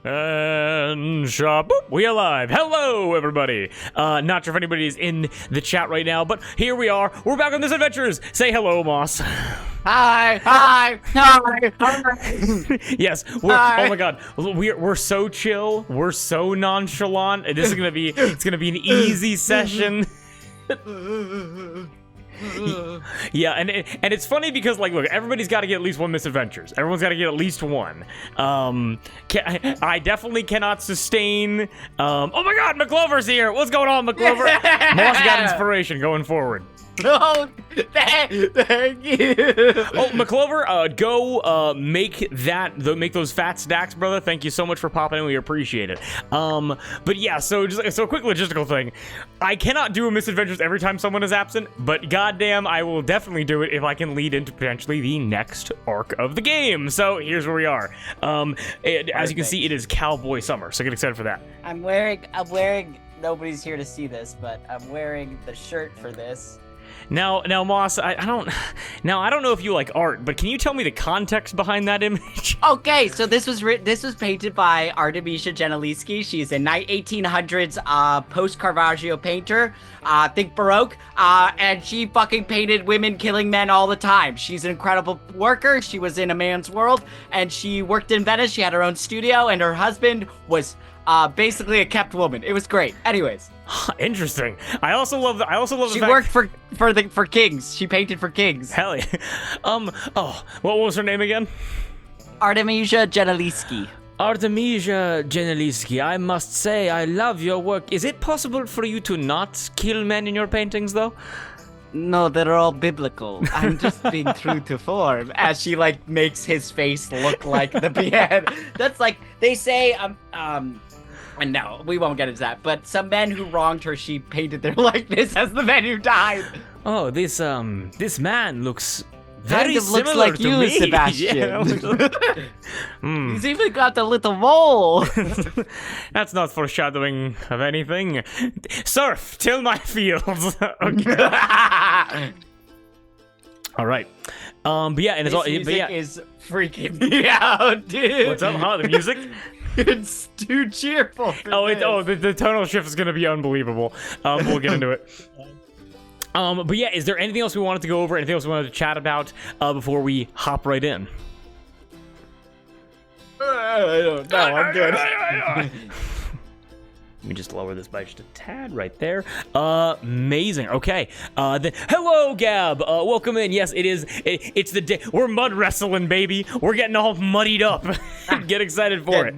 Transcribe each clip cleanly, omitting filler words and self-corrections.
And boop, we alive. Hello, everybody. Not sure if anybody's in the chat right now, but here we are. We're back on Misadventures. Say hello, Moss. Hi. Yes. Hi. Oh my God. We're so chill. We're so nonchalant. It's gonna be an easy session. Yeah, and it's funny because, like, look, everybody's got to get at least one misadventures. Everyone's got to get at least one. I definitely cannot sustain. Oh my God, McClover's here. What's going on, McClover? Moss got inspiration going forward. No, thank you. Oh, McClover, go make those fat stacks, brother. Thank you so much for popping in. We appreciate it. But yeah, so a quick logistical thing. I cannot do a misadventures every time someone is absent, but goddamn, I will definitely do it if I can lead into potentially the next arc of the game. So here's where we are. As you can see, it is Cowboy Summer, so get excited for that. I'm wearing. Nobody's here to see this, but I'm wearing the shirt for this. Now, Moss, I don't know if you like art, but can you tell me the context behind that image? Okay, so this was painted by Artemisia Gentileschi. She's a 1800s post-Caravaggio painter, think Baroque, and she fucking painted women killing men all the time. She's an incredible worker. She was in a man's world, and she worked in Venice. She had her own studio, and her husband was basically a kept woman. It was great. Anyways. Interesting. I also love the She fact worked for kings. She painted for kings. Hell yeah. Oh, what was her name again? Artemisia Gentileschi. Artemisia Gentileschi. I must say, I love your work. Is it possible for you to not kill men in your paintings, though? No, they're all biblical. I'm just being true to form. As she, like, makes his face look like the behead. That's like, they say, and no, we won't get into that, but some men who wronged her, she painted their likeness as the men who died. Oh, this man looks very kind of similar looks like to you, me. Sebastian. Yeah. He's even got the little mole. That's not foreshadowing of anything. Surf, till my fields. Okay. All right. But yeah, and it's all. Music is freaking me out, dude. What's up, huh? The music? It's too cheerful. The tonal shift is gonna be unbelievable. We'll get into it. But yeah, is there anything else we wanted to go over? Anything else we wanted to chat about before we hop right in? I don't know. I'm good. Let me just lower this by just a tad right there. Amazing. Okay. Then hello, Gab. Welcome in. Yes, it is. It's the day. We're mud wrestling, baby. We're getting all muddied up. Get excited for it.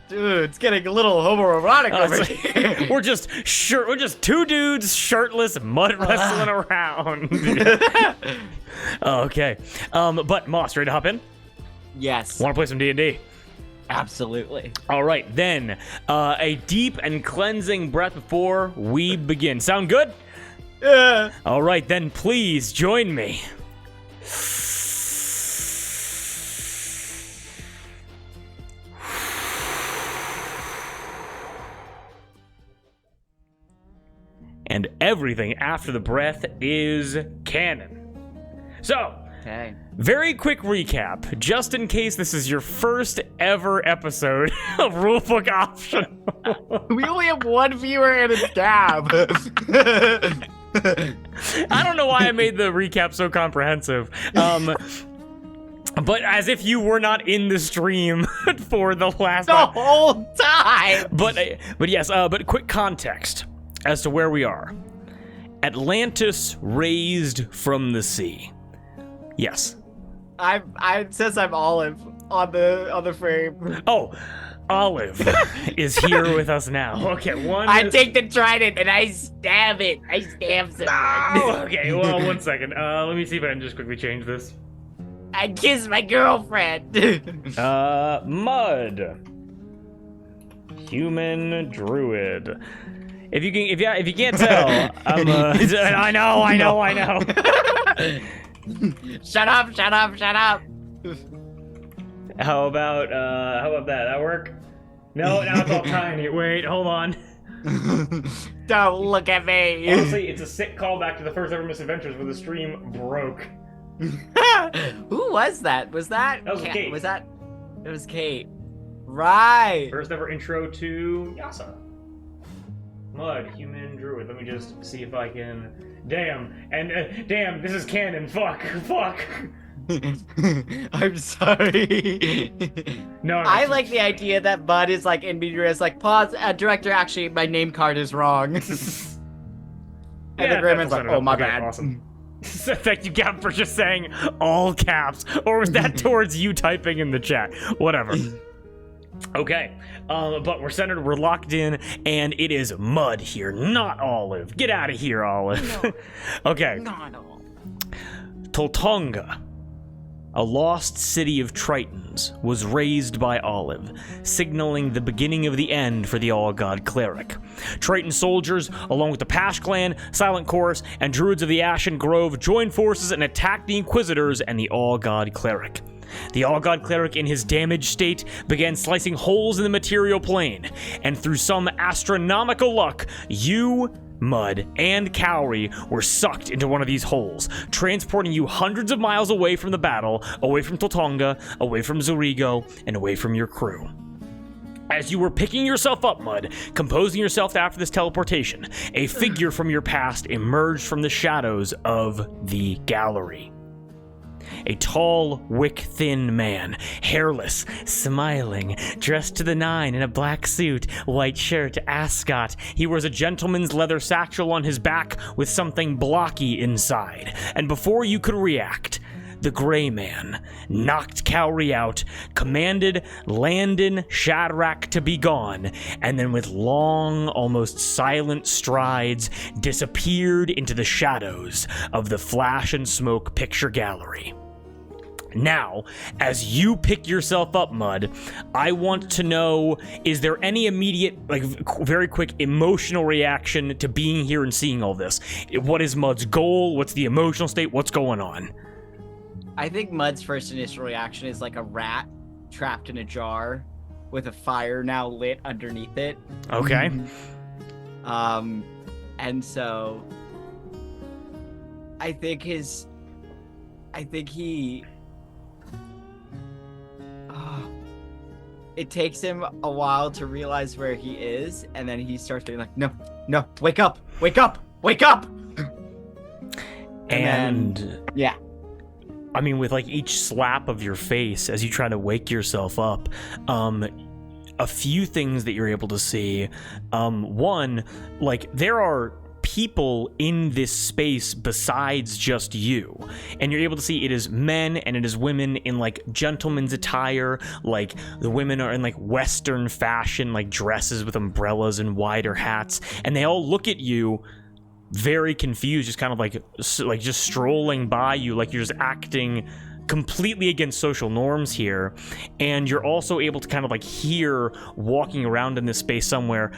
Dude, it's getting a little homoerotic over here. We're just two dudes shirtless mud wrestling around. Okay. But Moss, ready to hop in? Yes. Want to play some D&D? Absolutely. All right, then a deep and cleansing breath before we begin. Sound good? Yeah. All right, then please join me. And everything after the breath is canon. So, okay. Very quick recap, just in case this is your first ever episode of Rulebook Optional. We only have one viewer and it's Gab. I don't know why I made the recap so comprehensive. But as if you were not in the stream for the last whole time. But yes, but quick context as to where we are. Atlantis raised from the sea. Yes. It says I'm Olive on the frame. Oh, Olive is here with us now. Okay, I take the trident and I stab it. I stab someone. Oh, okay, well, 1 second. Let me see if I can just quickly change this. I kiss my girlfriend. Mud. Human druid. If you can't tell, I'm I know. Shut up. How about that? That work? No, now it's all tiny. Wait, hold on. Don't look at me. Honestly, it's a sick callback to the first ever Misadventures where the stream broke. Who was that? Was that? That was Kate. Was that? It was Kate. Right. First ever intro to Yasa. Mud, human druid. Let me just see if I can. Damn, and damn, this is canon. Fuck. I'm sorry. No, I like the idea that Bud is like in Meteor's like, pause, director, actually, my name card is wrong. And the Greyman's like, oh, my bad. Awesome. So thank you, Gab, for just saying all caps. Or was that towards you typing in the chat? Whatever. Okay, but we're centered, we're locked in, and it is Mud here, not Olive. Get out of here, Olive. No. Okay. Not all. Toltonga, a lost city of Tritons, was raised by Olive, signaling the beginning of the end for the All-God Cleric. Triton soldiers, along with the Pash clan, Silent Chorus, and Druids of the Ashen Grove, joined forces and attacked the Inquisitors and the All-God Cleric. The All-God Cleric, in his damaged state, began slicing holes in the material plane, and through some astronomical luck, you, Mud, and Cowrie were sucked into one of these holes, transporting you hundreds of miles away from the battle, away from Toltonga, away from Zurigo, and away from your crew. As you were picking yourself up, Mud, composing yourself after this teleportation, a figure from your past emerged from the shadows of the gallery. A tall, wick-thin man, hairless, smiling, dressed to the nine in a black suit, white shirt, ascot. He wears a gentleman's leather satchel on his back with something blocky inside. And before you could react, the Gray Man knocked Cowrie out, commanded Landon Shadrach to be gone, and then with long, almost silent strides, disappeared into the shadows of the Flash and Smoke picture gallery. Now, as you pick yourself up, Mud, I want to know, is there any immediate, like, very quick emotional reaction to being here and seeing all this? What is Mud's goal? What's the emotional state? What's going on? I think Mud's first initial reaction is like a rat trapped in a jar with a fire now lit underneath it. Okay. And so I think he it takes him a while to realize where he is, and then he starts being like, no, wake up. And then, yeah. I mean, with like each slap of your face as you try to wake yourself up, a few things that you're able to see. One, like there are people in this space besides just you, and you're able to see it is men and it is women in like gentleman's attire. Like the women are in like Western fashion, like dresses with umbrellas and wider hats, and they all look at you very confused, just kind of like just strolling by you, like you're just acting completely against social norms here. And you're also able to kind of like hear, walking around in this space somewhere,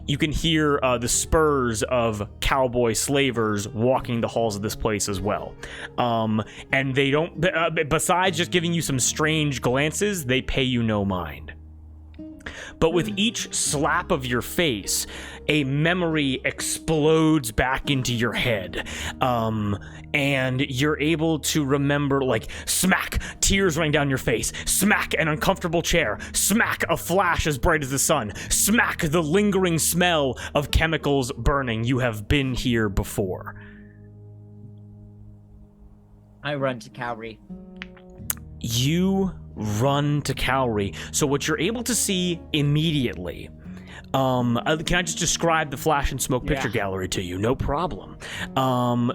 you can hear the spurs of cowboy slavers walking the halls of this place as well. And they don't, besides just giving you some strange glances, they pay you no mind. But with each slap of your face, a memory explodes back into your head. And you're able to remember, like, smack, tears running down your face, smack, an uncomfortable chair, smack, a flash as bright as the sun, smack, the lingering smell of chemicals burning. You have been here before. I run to Cowrie. You run to Cowrie. So what you're able to see immediately, can I just describe the Flash and Smoke picture gallery to you? No problem.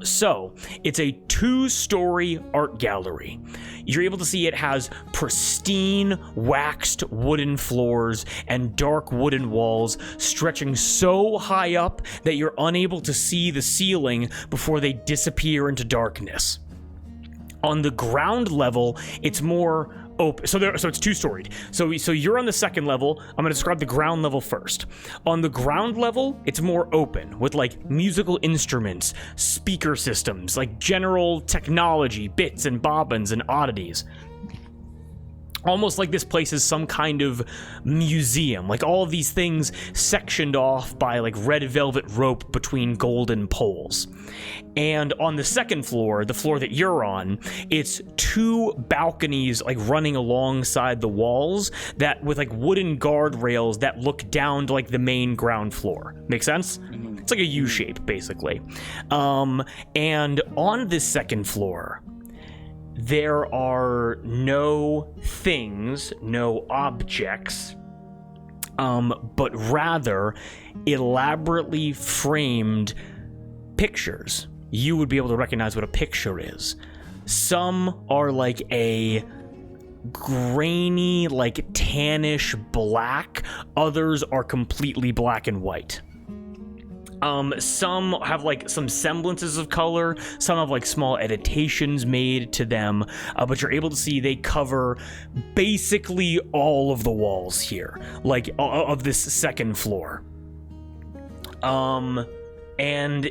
So it's a 2-story art gallery. You're able to see it has pristine waxed wooden floors and dark wooden walls stretching so high up that you're unable to see the ceiling before they disappear into darkness. On the ground level, it's more open. So it's 2-storied. So you're on the second level. I'm going to describe the ground level first. On the ground level, it's more open with like musical instruments, speaker systems, like general technology, bits and bobbins and oddities. almost like this place is some kind of museum, like all of these things sectioned off by like red velvet rope between golden poles. And on the second floor, the floor that you're on, it's 2 balconies like running alongside the walls that with like wooden guardrails that look down to like the main ground floor. Make sense? It's like a U shape basically. And on this second floor, there are no things, no objects, but rather elaborately framed pictures. You would be able to recognize what a picture is. Some are like a grainy, like tannish black. Others are completely black and white. Some have like some semblances of color, some have like small editations made to them, but you're able to see they cover basically all of the walls here, like of this second floor. And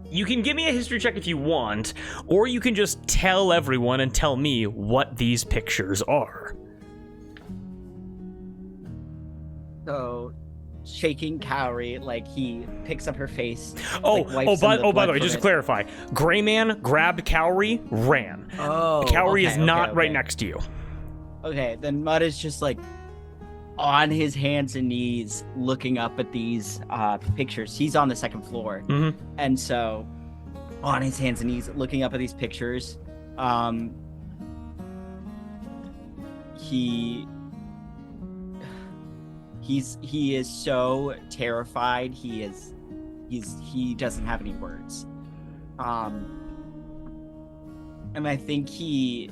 you can give me a history check if you want, or you can just tell everyone and tell me what these pictures are. So, shaking Cowrie, like he picks up her face. By the way, just to it. clarify, Gray Man grabbed Cowrie, ran. Oh, Cowrie is not right next to you. Okay, then Mud is just like on his hands and knees looking up at these pictures. He's on the second floor. And so on his hands and knees looking up at these pictures, he is so terrified. He doesn't have any words. And I think he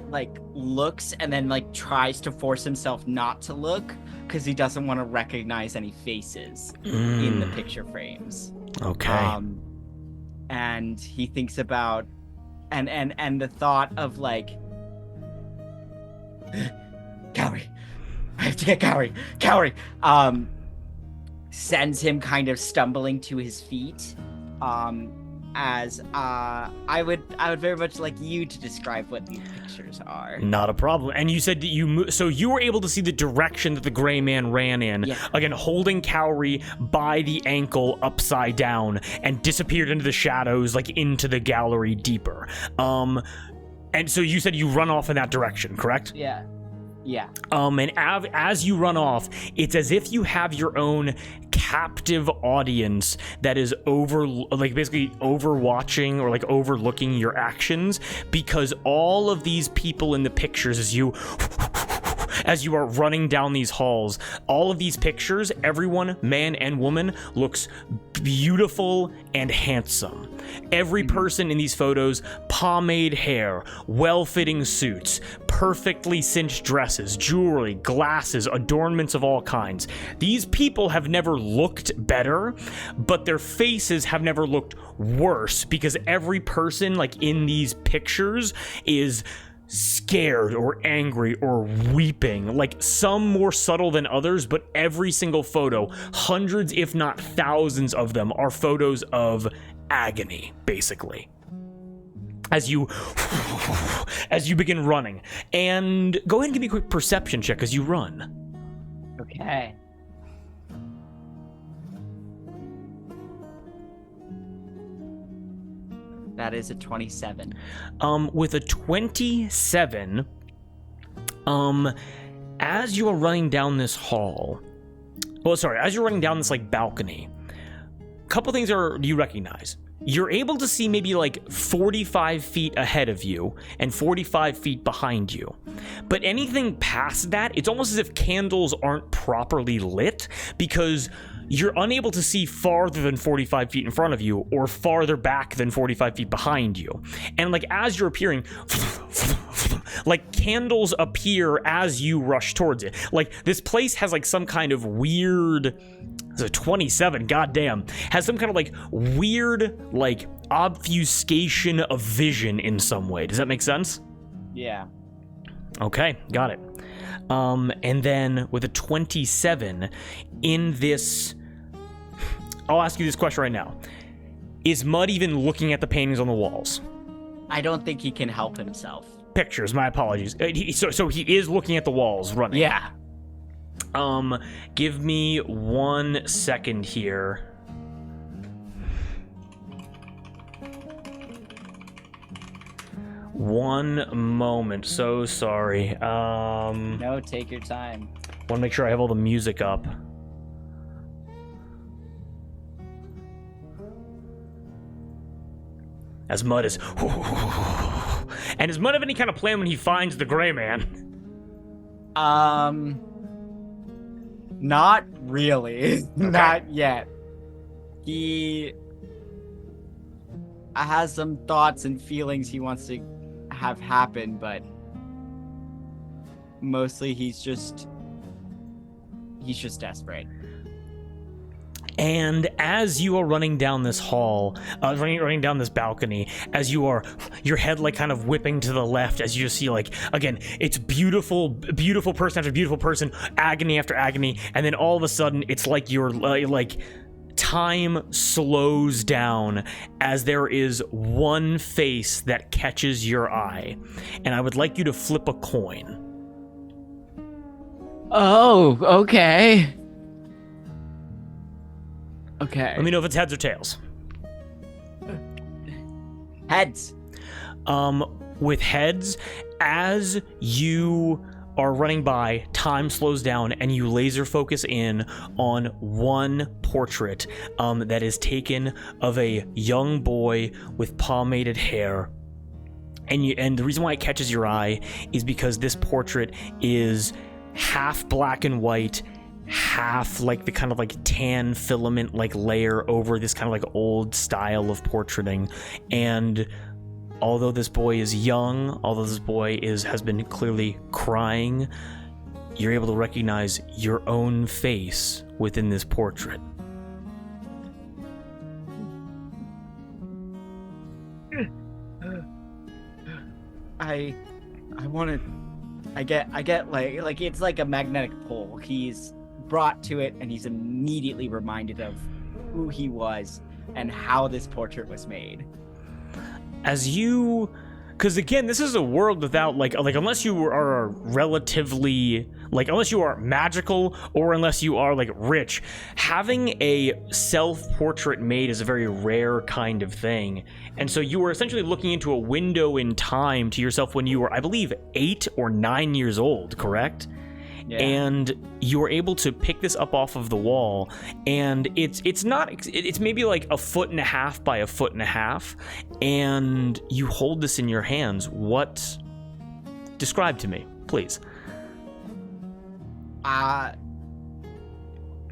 like looks and then like tries to force himself not to look because he doesn't want to recognize any faces in the picture frames. Okay. And he thinks about and the thought of like Cowrie, I have to get Cowrie, sends him kind of stumbling to his feet. As I would very much like you to describe what these pictures are. Not a problem. And you said that so you were able to see the direction that the Gray Man ran in, again holding Cowrie by the ankle upside down, and disappeared into the shadows, like into the gallery deeper. And so you said you run off in that direction, correct? Yeah. And as you run off, it's as if you have your own captive audience that is basically overwatching or like overlooking your actions, because all of these people in the pictures, as you are running down these halls, all of these pictures, everyone, man and woman, looks beautiful and handsome. Every person in these photos, pomade hair, well-fitting suits, perfectly cinched dresses, jewelry, glasses, adornments of all kinds. These people have never looked better, but their faces have never looked worse, because every person like in these pictures is scared or angry or weeping, like some more subtle than others, but every single photo, hundreds if not thousands of them, are photos of agony, basically. As you begin running. And go ahead and give me a quick perception check as you run. Okay. That is a 27. With a 27, as you are running down this hall, as you're running down this like balcony, a couple things you recognize. You're able to see maybe like 45 feet ahead of you and 45 feet behind you. But anything past that, it's almost as if candles aren't properly lit, because you're unable to see farther than 45 feet in front of you or farther back than 45 feet behind you. And like as you're appearing, like candles appear as you rush towards it. Like this place has like some kind of weird, it's a 27, goddamn, has some kind of like weird like obfuscation of vision in some way. Does that make sense? Yeah. Okay, got it. And then with a 27 in this, I'll ask you this question right now. Is Mud even looking at the paintings on the walls? I don't think he can help himself. pictures. My apologies. So he is looking at the walls, running. Yeah. Give me 1 second here. One moment. So sorry. No, take your time. Want to make sure I have all the music up. As Mud is... And does Mud have any kind of plan when he finds the gray man? Not really. Okay. Not yet. He has some thoughts and feelings he wants to have happen, but mostly he's just desperate. And as you are running down this hall, running down this balcony, as you are, your head like kind of whipping to the left, as you just see like, again, it's beautiful person after beautiful person, agony after agony, and then all of a sudden, it's like you're like time slows down as there is one face that catches your eye, and I would like you to flip a coin. Oh, okay. Okay. Let me know if it's heads or tails. Heads. With heads, as you are running by, time slows down and you laser focus in on one portrait that is taken of a young boy with pomaded hair. And the reason why it catches your eye is because this portrait is half black and white, half like the kind of like tan filament like layer over this kind of like old style of portraiting. And although this boy is young, although this boy has been clearly crying, you're able to recognize your own face within this portrait. I get like it's like a magnetic pull. He's brought to it and he's immediately reminded of who he was and how this portrait was made. As you, because again, this is a world without like unless you are relatively like, unless you are magical or unless you are like rich, having a self-portrait made is a very rare kind of thing. And so you were essentially looking into a window in time to yourself when you were, I believe, 8 or 9 years old, correct? Yeah. And you were able to pick this up off of the wall, and it's maybe like 1.5 feet by 1.5 feet, and you hold this in your hands. What? Describe to me, please.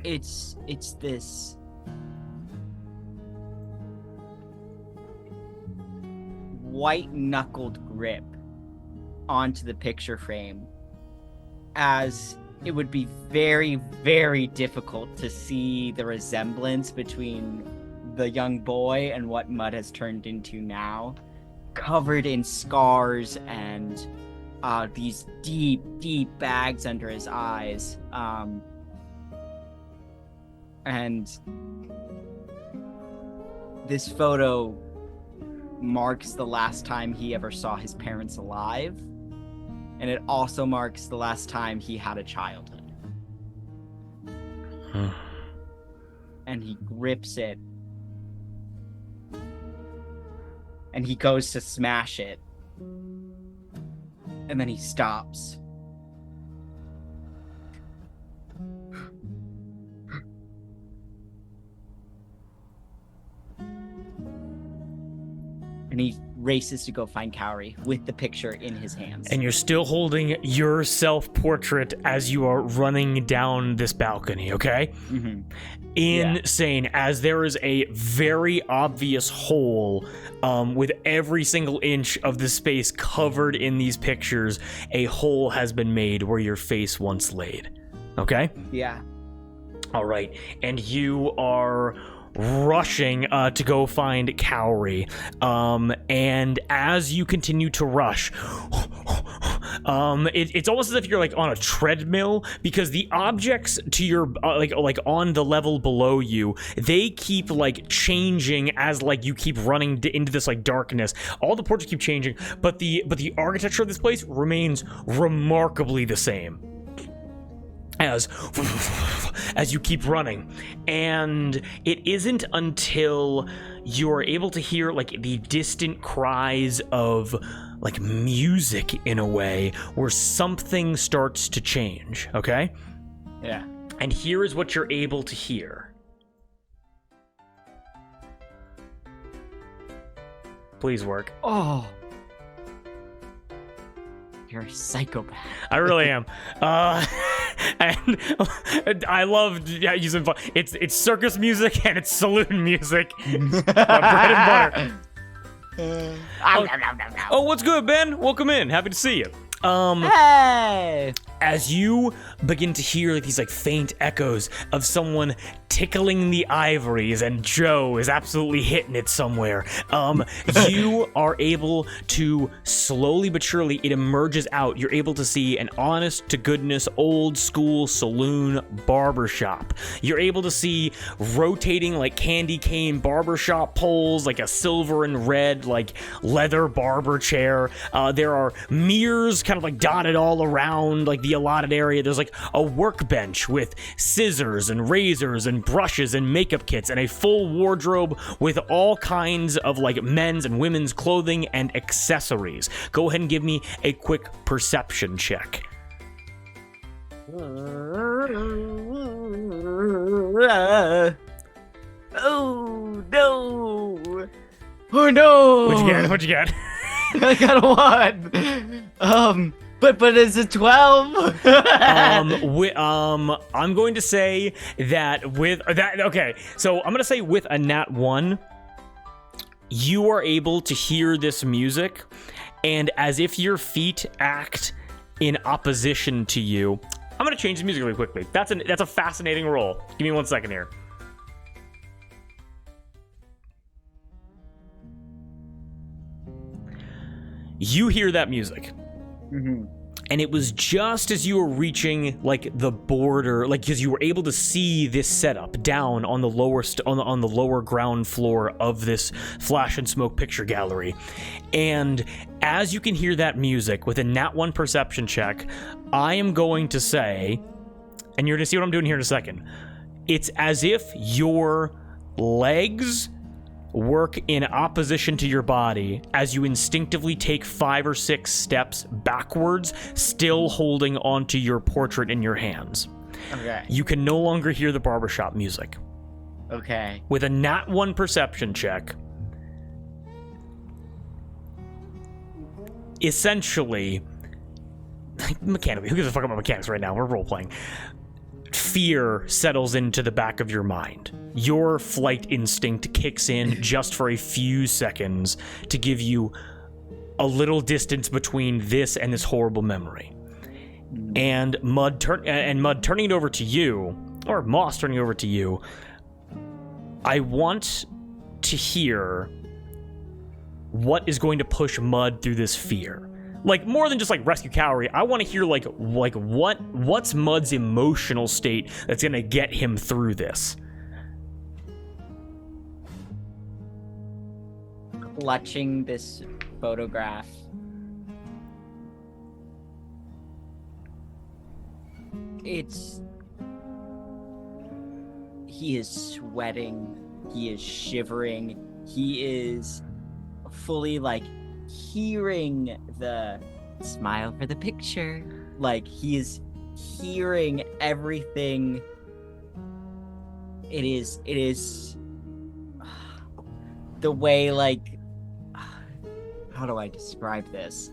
It's this white-knuckled grip onto the picture frame, as it would be very, very difficult to see the resemblance between the young boy and what Mud has turned into now, covered in scars and these deep, deep bags under his eyes. And this photo marks the last time he ever saw his parents alive. And it also marks the last time he had a childhood. And he grips it. And he goes to smash it. And then he stops. And he races to go find Cowrie with the picture in his hands. And you're still holding your self-portrait as you are running down this balcony, okay? Mm-hmm. Insane, as there is a very obvious hole with every single inch of the space covered in these pictures. A hole has been made where your face once laid, okay? Yeah. All right, and you are rushing to go find Cowrie, and as you continue to rush, It's almost as if you're like on a treadmill, because the objects to your like on the level below you, they keep like changing as like you keep running into this like darkness. All the portraits keep changing, but the architecture of this place remains remarkably the same as you keep running. And it isn't until you're able to hear like the distant cries of like music in a way where something starts to change, okay? Yeah. And here is what you're able to hear. Please work. Oh. You're a psychopath. I really am. And I love using it's circus music and it's saloon music. Bread and butter. Oh, what's good, Ben? Welcome in. Happy to see you. Hey! As you begin to hear like these like faint echoes of someone tickling the ivories, and Joe is absolutely hitting it somewhere, you are able to slowly but surely, it emerges out. You're able to see an honest to goodness old school saloon barbershop. You're able to see rotating like candy cane barbershop poles, like a silver and red like leather barber chair. There are mirrors kind of like dotted all around like the allotted area. There's like a workbench with scissors and razors and brushes and makeup kits and a full wardrobe with all kinds of like men's and women's clothing and accessories. Go ahead and give me a quick perception check. Oh no! Oh no! What'd you get? I got a 1. But is it 12? I'm going to say that with that. Okay, so I'm going to say with a nat 1, you are able to hear this music, and as if your feet act in opposition to you. I'm going to change the music really quickly. That's a fascinating roll. Give me 1 second here. You hear that music. Mm-hmm. And it was just as you were reaching like the border, like because you were able to see this setup down on the lower on the lower ground floor of this Flash and Smoke picture gallery. And as you can hear that music with a nat 1 perception check, I am going to say, and you're gonna see what I'm doing here in a second. It's as if your legs work in opposition to your body as you instinctively take 5 or 6 steps backwards, still holding onto your portrait in your hands. Okay. You can no longer hear the barbershop music. Okay. With a nat 1 perception check, essentially, mechanically, who gives a fuck about mechanics right now? We're role-playing. Fear settles into the back of your mind. Your flight instinct kicks in just for a few seconds to give you a little distance between this and this horrible memory. And Mud turning it over to you, or Moss turning it over to you, I want to hear what is going to push Mud through this fear. Like, more than just, like, rescue Calorie, I want to hear, like what's Mud's emotional state that's going to get him through this? Clutching this photograph. He is sweating. He is shivering. He is fully, like, hearing the smile for the picture. Like, he is hearing everything. It is the way, like, how do I describe this?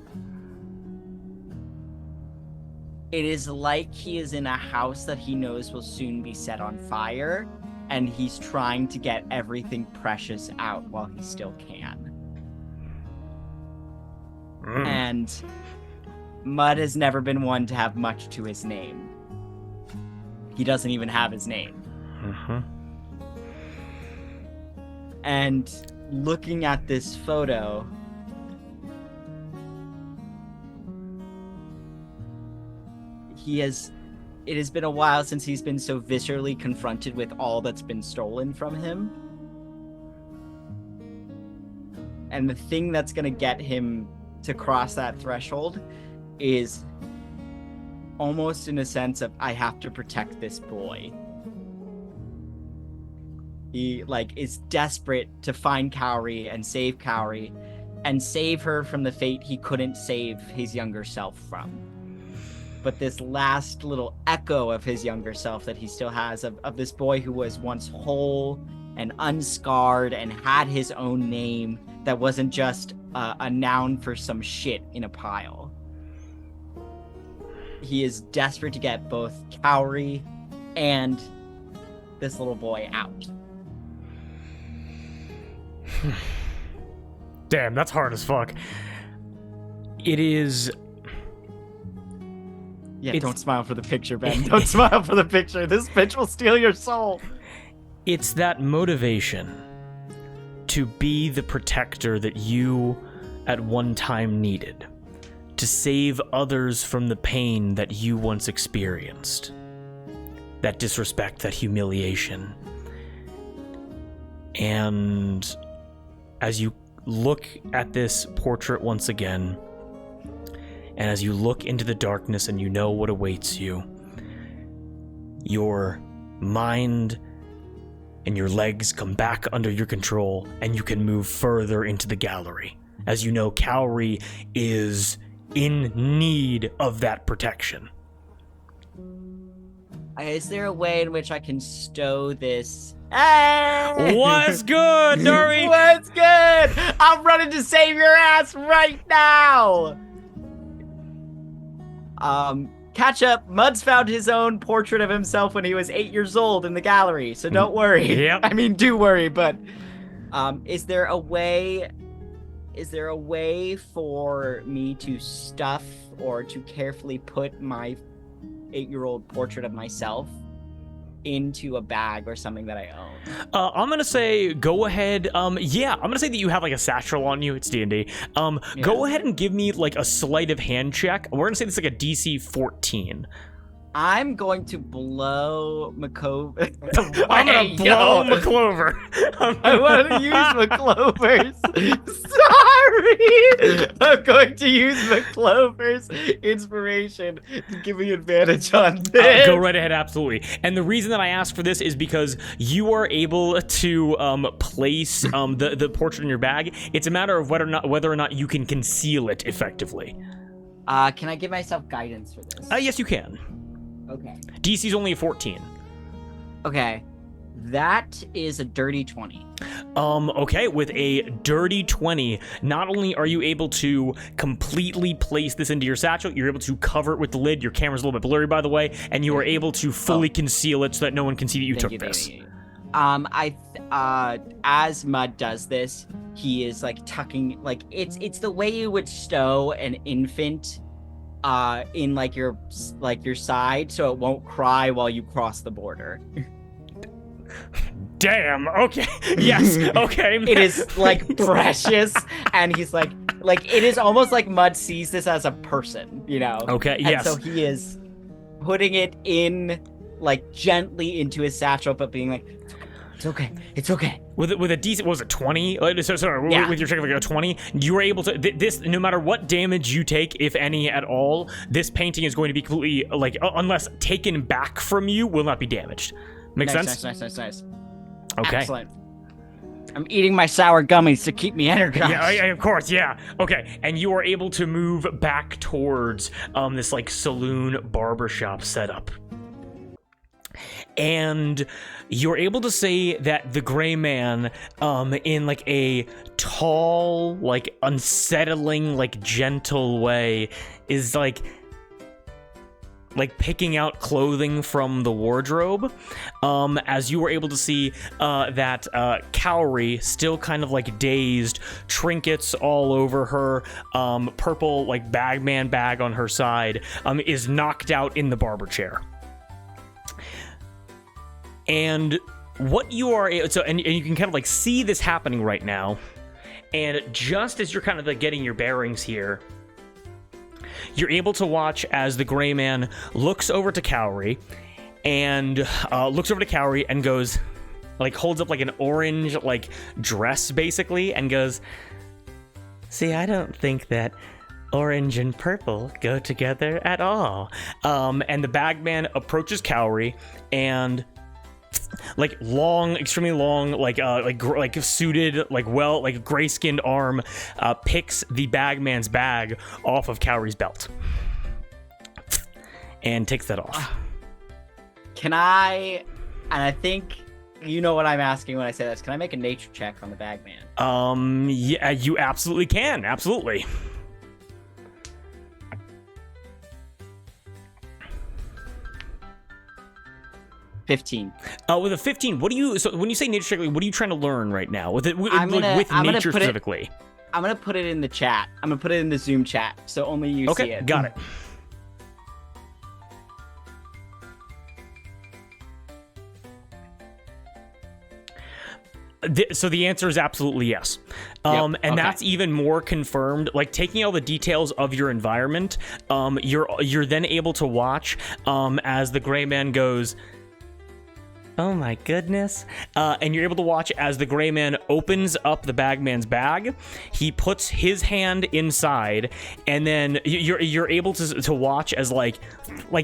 It is like he is in a house that he knows will soon be set on fire, and he's trying to get everything precious out while he still can. And Mud has never been one to have much to his name. He doesn't even have his name. And looking at this photo, it has been a while since he's been so viscerally confronted with all that's been stolen from him. And the thing that's going to get him to cross that threshold is almost in a sense of, I have to protect this boy. He, like, is desperate to find Cowrie and save Cowrie and save her from the fate he couldn't save his younger self from. But this last little echo of his younger self that he still has of this boy who was once whole and unscarred and had his own name that wasn't just a noun for some shit in a pile. He is desperate to get both Cowrie and this little boy out. Damn, that's hard as fuck. It is... Yeah, don't smile for the picture, Ben. Don't smile for the picture. This bitch will steal your soul. It's that motivation to be the protector that you at one time needed, to save others from the pain that you once experienced, that disrespect, that humiliation. And as you look at this portrait once again, and as you look into the darkness and you know what awaits you, your mind and your legs come back under your control, and you can move further into the gallery. As you know, Cowrie is in need of that protection. Is there a way in which I can stow this? Hey! What's good, Dory? What's good? I'm running to save your ass right now! Catch up. Mud's found his own portrait of himself when he was 8 years old in the gallery, so don't worry. Yep. I mean, do worry, but is there a way for me to stuff or to carefully put my 8-year-old portrait of myself into a bag or something that I own? I'm gonna say go ahead. I'm gonna say that you have like a satchel on you. It's D&D. Go ahead and give me like a sleight of hand check. We're gonna say this is like a DC 14. I'm going to blow McClover. I'm gonna blow McClover. I want to use McClover's. Sorry, I'm going to use McClover's inspiration to give me advantage on this. Go right ahead, absolutely. And the reason that I asked for this is because you are able to place the portrait in your bag. It's a matter of whether or not you can conceal it effectively. Can I give myself guidance for this? Yes, you can. Okay. DC's only a 14. Okay. That is a dirty 20. Okay, with a dirty 20, not only are you able to completely place this into your satchel, you're able to cover it with the lid. Your camera's a little bit blurry, by the way, and you are able to fully conceal it so that no one can see that you took this. As Mud does this, he is like tucking, like it's the way you would stow an infant in like your side so it won't cry while you cross the border. Damn, okay. Yes, okay. It is like precious, and he's like it is almost like Mud sees this as a person, you know? Okay, and yes. so he is putting it in like gently into his satchel, but being like, it's okay, it's okay. With a decent, what was it, 20? Sorry, yeah. With your check, like a 20, you were able to, this, no matter what damage you take, if any at all, this painting is going to be completely, like, unless taken back from you, will not be damaged. Make sense? Nice. Okay. Excellent. I'm eating my sour gummies to keep me energized. Yeah, of course, yeah. Okay, and you are able to move back towards this, like, saloon barbershop setup. And you're able to say that the gray man, in like a tall, like unsettling, like gentle way, is like picking out clothing from the wardrobe. As you were able to see that Cowrie, still kind of like dazed, trinkets all over her, purple like bagman bag on her side, is knocked out in the barber chair. And what you are, and you can kind of like see this happening right now, and just as you're kind of like getting your bearings here, you're able to watch as the gray man looks over to Cowrie and goes, like, holds up like an orange like dress basically and goes, see, I don't think that orange and purple go together at all. And the bagman approaches Cowrie and like long, extremely long, like suited, like gray-skinned arm picks the bagman's bag off of Cowrie's belt and takes that off. Can I, and I think you know what I'm asking when I say this, can I make a nature check on the bagman? Yeah, you absolutely can. Absolutely. With a 15, what do you? So when you say nature check, what are you trying to learn right now with it? With nature specifically. I'm gonna put it in the chat. I'm gonna put it in the Zoom chat, so only you see it. Okay, got it. So the answer is absolutely yes. And that's even more confirmed, like taking all the details of your environment, you're then able to watch as the gray man goes, oh my goodness. And you're able to watch as the gray man opens up the bagman's bag. He puts his hand inside, and then you're able to watch as like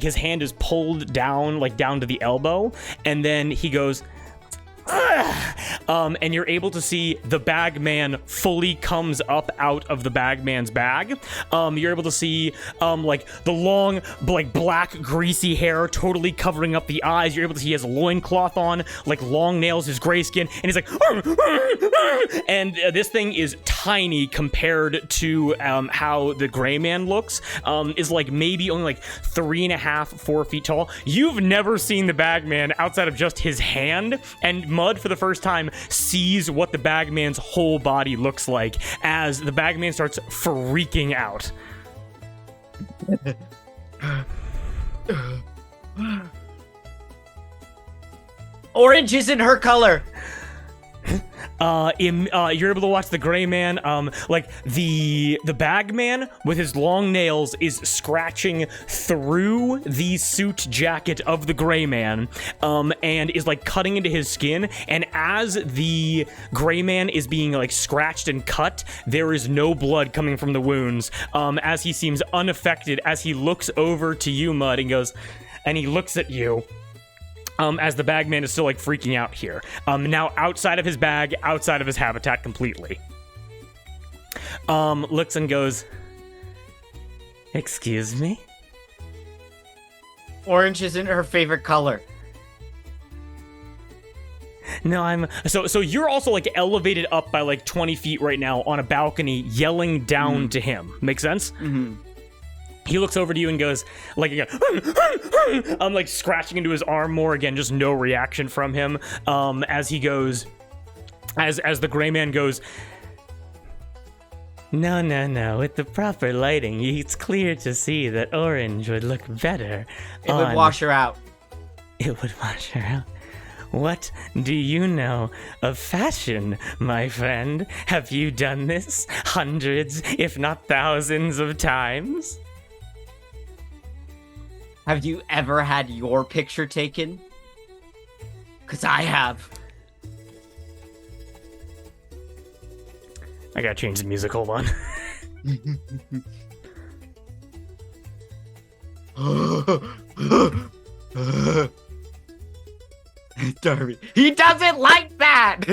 his hand is pulled down, like down to the elbow, and then he goes, and you're able to see the bagman fully comes up out of the bagman's bag. You're able to see like the long, like black greasy hair totally covering up the eyes. You're able to see he has a loincloth on, like long nails, his gray skin, and he's like, and this thing is tiny compared to how the gray man looks. Is like maybe only like 3.5, 4 feet tall. You've never seen the bagman outside of just his hand, and Mud for the first time sees what the bagman's whole body looks like as the bagman starts freaking out. Orange isn't her color. You're able to watch the gray man, like the bagman with his long nails is scratching through the suit jacket of the gray man, and is like cutting into his skin. And as the gray man is being like scratched and cut, there is no blood coming from the wounds, as he seems unaffected as he looks over to you, Mud, and goes, and he looks at you. As the bagman is still like freaking out here. Now outside of his bag, outside of his habitat completely. Looks and goes, excuse me? Orange isn't her favorite color. No, so you're also like elevated up by like 20 feet right now on a balcony, yelling down to him. Make sense? Mm-hmm. He looks over to you and goes, like, again, I'm like scratching into his arm more again, just no reaction from him. As he goes, as the gray man goes, no, with the proper lighting, it's clear to see that orange would look better. It would wash her out. It would wash her out. What do you know of fashion, my friend? Have you done this hundreds, if not thousands of times? Have you ever had your picture taken? 'Cause I have. I gotta change the music, hold on. Darby, he doesn't like that!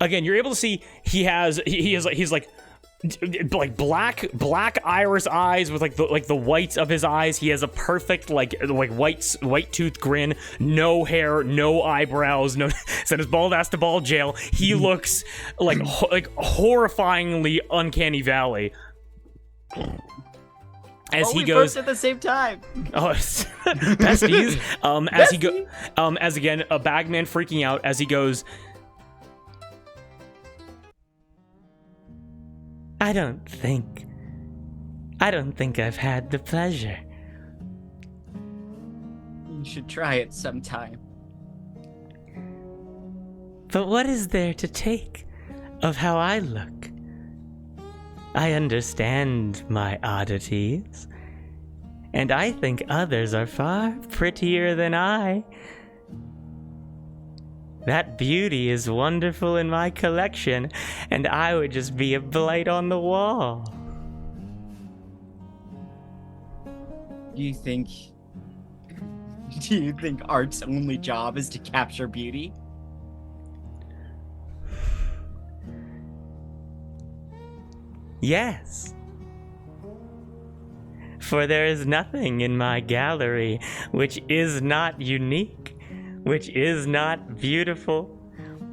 Again, you're able to see he's like black iris eyes with like the whites of his eyes. He has a perfect like white tooth grin, no hair, no eyebrows, no send his bald ass to bald jail. He looks like horrifyingly uncanny valley. As he goes at the same time. Oh, besties. As he go, as again a bagman freaking out as he goes, I don't think I've had the pleasure. You should try it sometime. But what is there to take of how I look? I understand my oddities, and I think others are far prettier than I. That beauty is wonderful in my collection, and I would just be a blight on the wall. Do you think art's only job is to capture beauty? Yes. For there is nothing in my gallery which is not unique, which is not beautiful,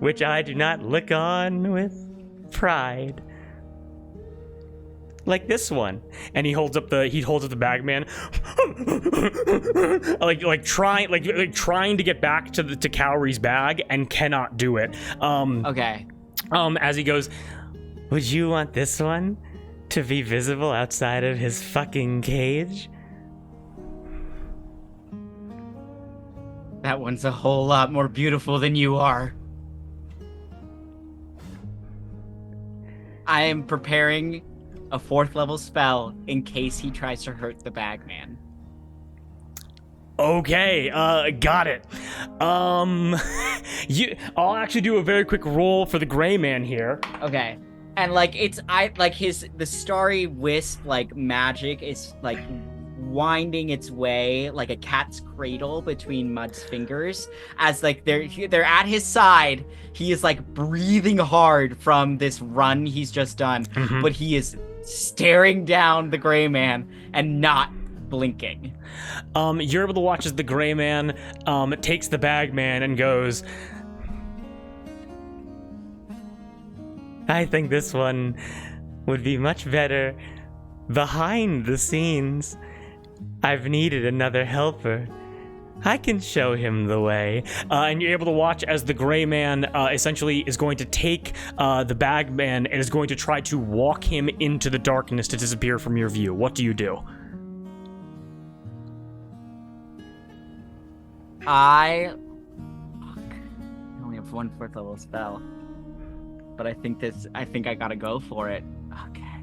which I do not look on with pride. Like this one. And he holds up the bag man. trying to get back to Cowrie's bag and cannot do it. Okay. As he goes, would you want this one to be visible outside of his fucking cage? That one's a whole lot more beautiful than you are. I am preparing a 4th level spell in case he tries to hurt the bagman. Okay, got it. I'll actually do a very quick roll for the gray man here. Okay. And the starry wisp magic is winding its way like a cat's cradle between Mud's fingers as they're at his side. He is breathing hard from this run he's just done, but he is staring down the gray man and not blinking. You're able to watch as the gray man takes the bag man and goes, I think this one would be much better behind the scenes. I've needed another helper. I can show him the way. And you're able to watch as the gray man essentially is going to take the bag man and is going to try to walk him into the darkness to disappear from your view. What do you do? I only have 1 4th level spell. But I think I gotta go for it. Okay.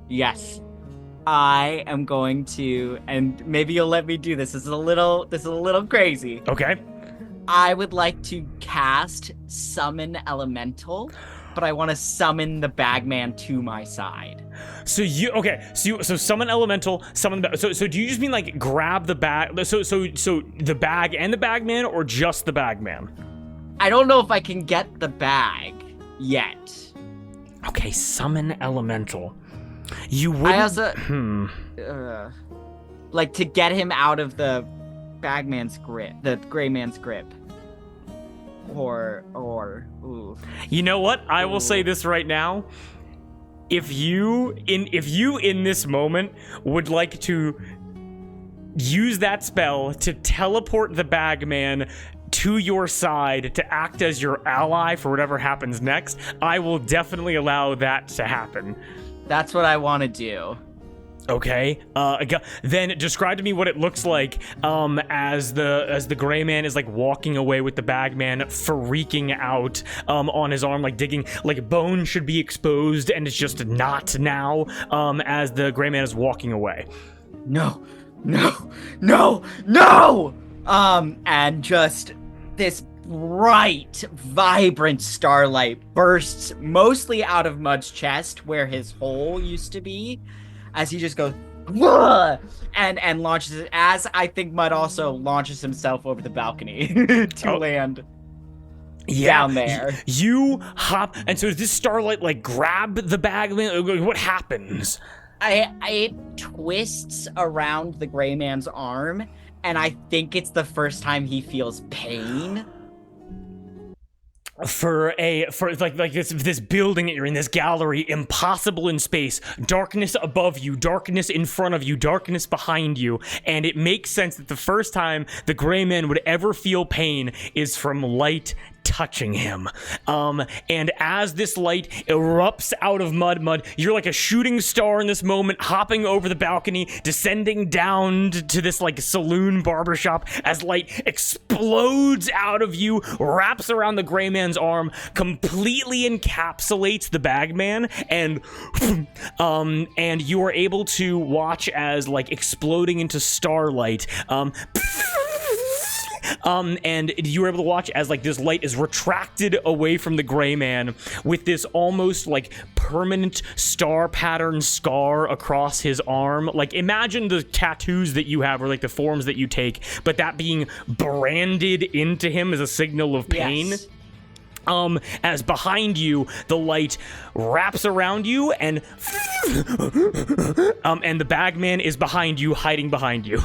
Yes. I am going to, and maybe you'll let me do this. This is a little crazy. Okay. I would like to cast Summon Elemental, but I want to summon the bagman to my side. So summon elemental, so do you just mean grab the bag? So the bag and the bagman, or just the bagman? I don't know if I can get the bag yet. Okay, summon elemental. You would. I also to get him out of the bagman's grip, the gray man's grip. Or ooh. You know what? I will say this right now. If you in this moment would like to use that spell to teleport the bagman to your side to act as your ally for whatever happens next, I will definitely allow that to happen. That's what I want to do. Okay. Then describe to me what it looks like as the gray man is walking away with the bagman, freaking out on his arm, digging, bone should be exposed and it's just not now, as the gray man is walking away. No. And just this bright, vibrant starlight bursts mostly out of Mud's chest where his hole used to be, as he just goes and launches it, as I think Mud also launches himself over the balcony to land down there. You hop, and so does this starlight grab the bagman? What happens? It twists around the gray man's arm, and I think it's the first time he feels pain. For this building that you're in, this gallery, impossible in space, darkness above you, darkness in front of you, darkness behind you, and it makes sense that the first time the gray man would ever feel pain is from light touching him. And as this light erupts out of Mud, you're like a shooting star in this moment, hopping over the balcony, descending down to this like saloon barbershop as light explodes out of you, wraps around the gray man's arm, completely encapsulates the bagman, and you are able to watch as like exploding into starlight, and you were able to watch as like this light is retracted away from the gray man with this almost like permanent star pattern scar across his arm. Like imagine the tattoos that you have or like the forms that you take, but that being branded into him as a signal of pain. Yes. As behind you, the light wraps around you and the bagman is behind you, hiding behind you.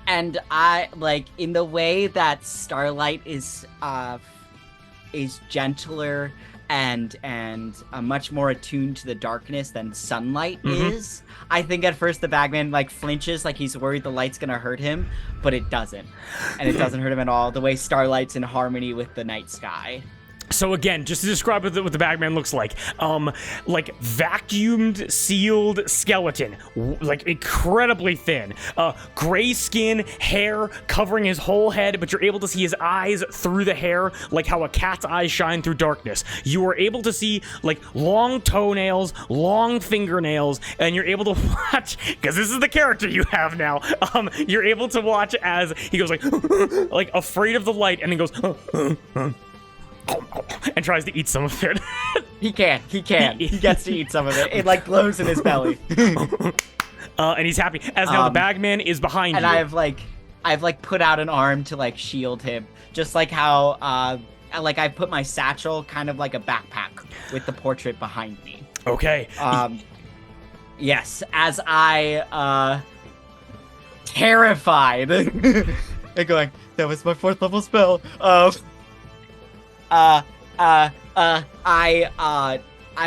And I like in the way that starlight is gentler and much more attuned to the darkness than sunlight is. I think at first the bagman like flinches, like he's worried the light's gonna hurt him, but it doesn't, and it doesn't hurt him at all. The way starlight's in harmony with the night sky. So again, just to describe what the bagman looks like vacuumed, sealed skeleton, like incredibly thin, gray skin, hair covering his whole head, but you're able to see his eyes through the hair, like how a cat's eyes shine through darkness. You are able to see like long toenails, long fingernails, and you're able to watch, because this is the character you have now, you're able to watch as he goes like afraid of the light, and then goes and tries to eat some of it. He can. He gets to eat some of it. It like glows in his belly. And he's happy. As now the bagman is behind you. And I've put out an arm to like shield him, just like how I put my satchel kind of like a backpack with the portrait behind me. Okay. Yes, as I terrified and going, that was my 4th level spell. I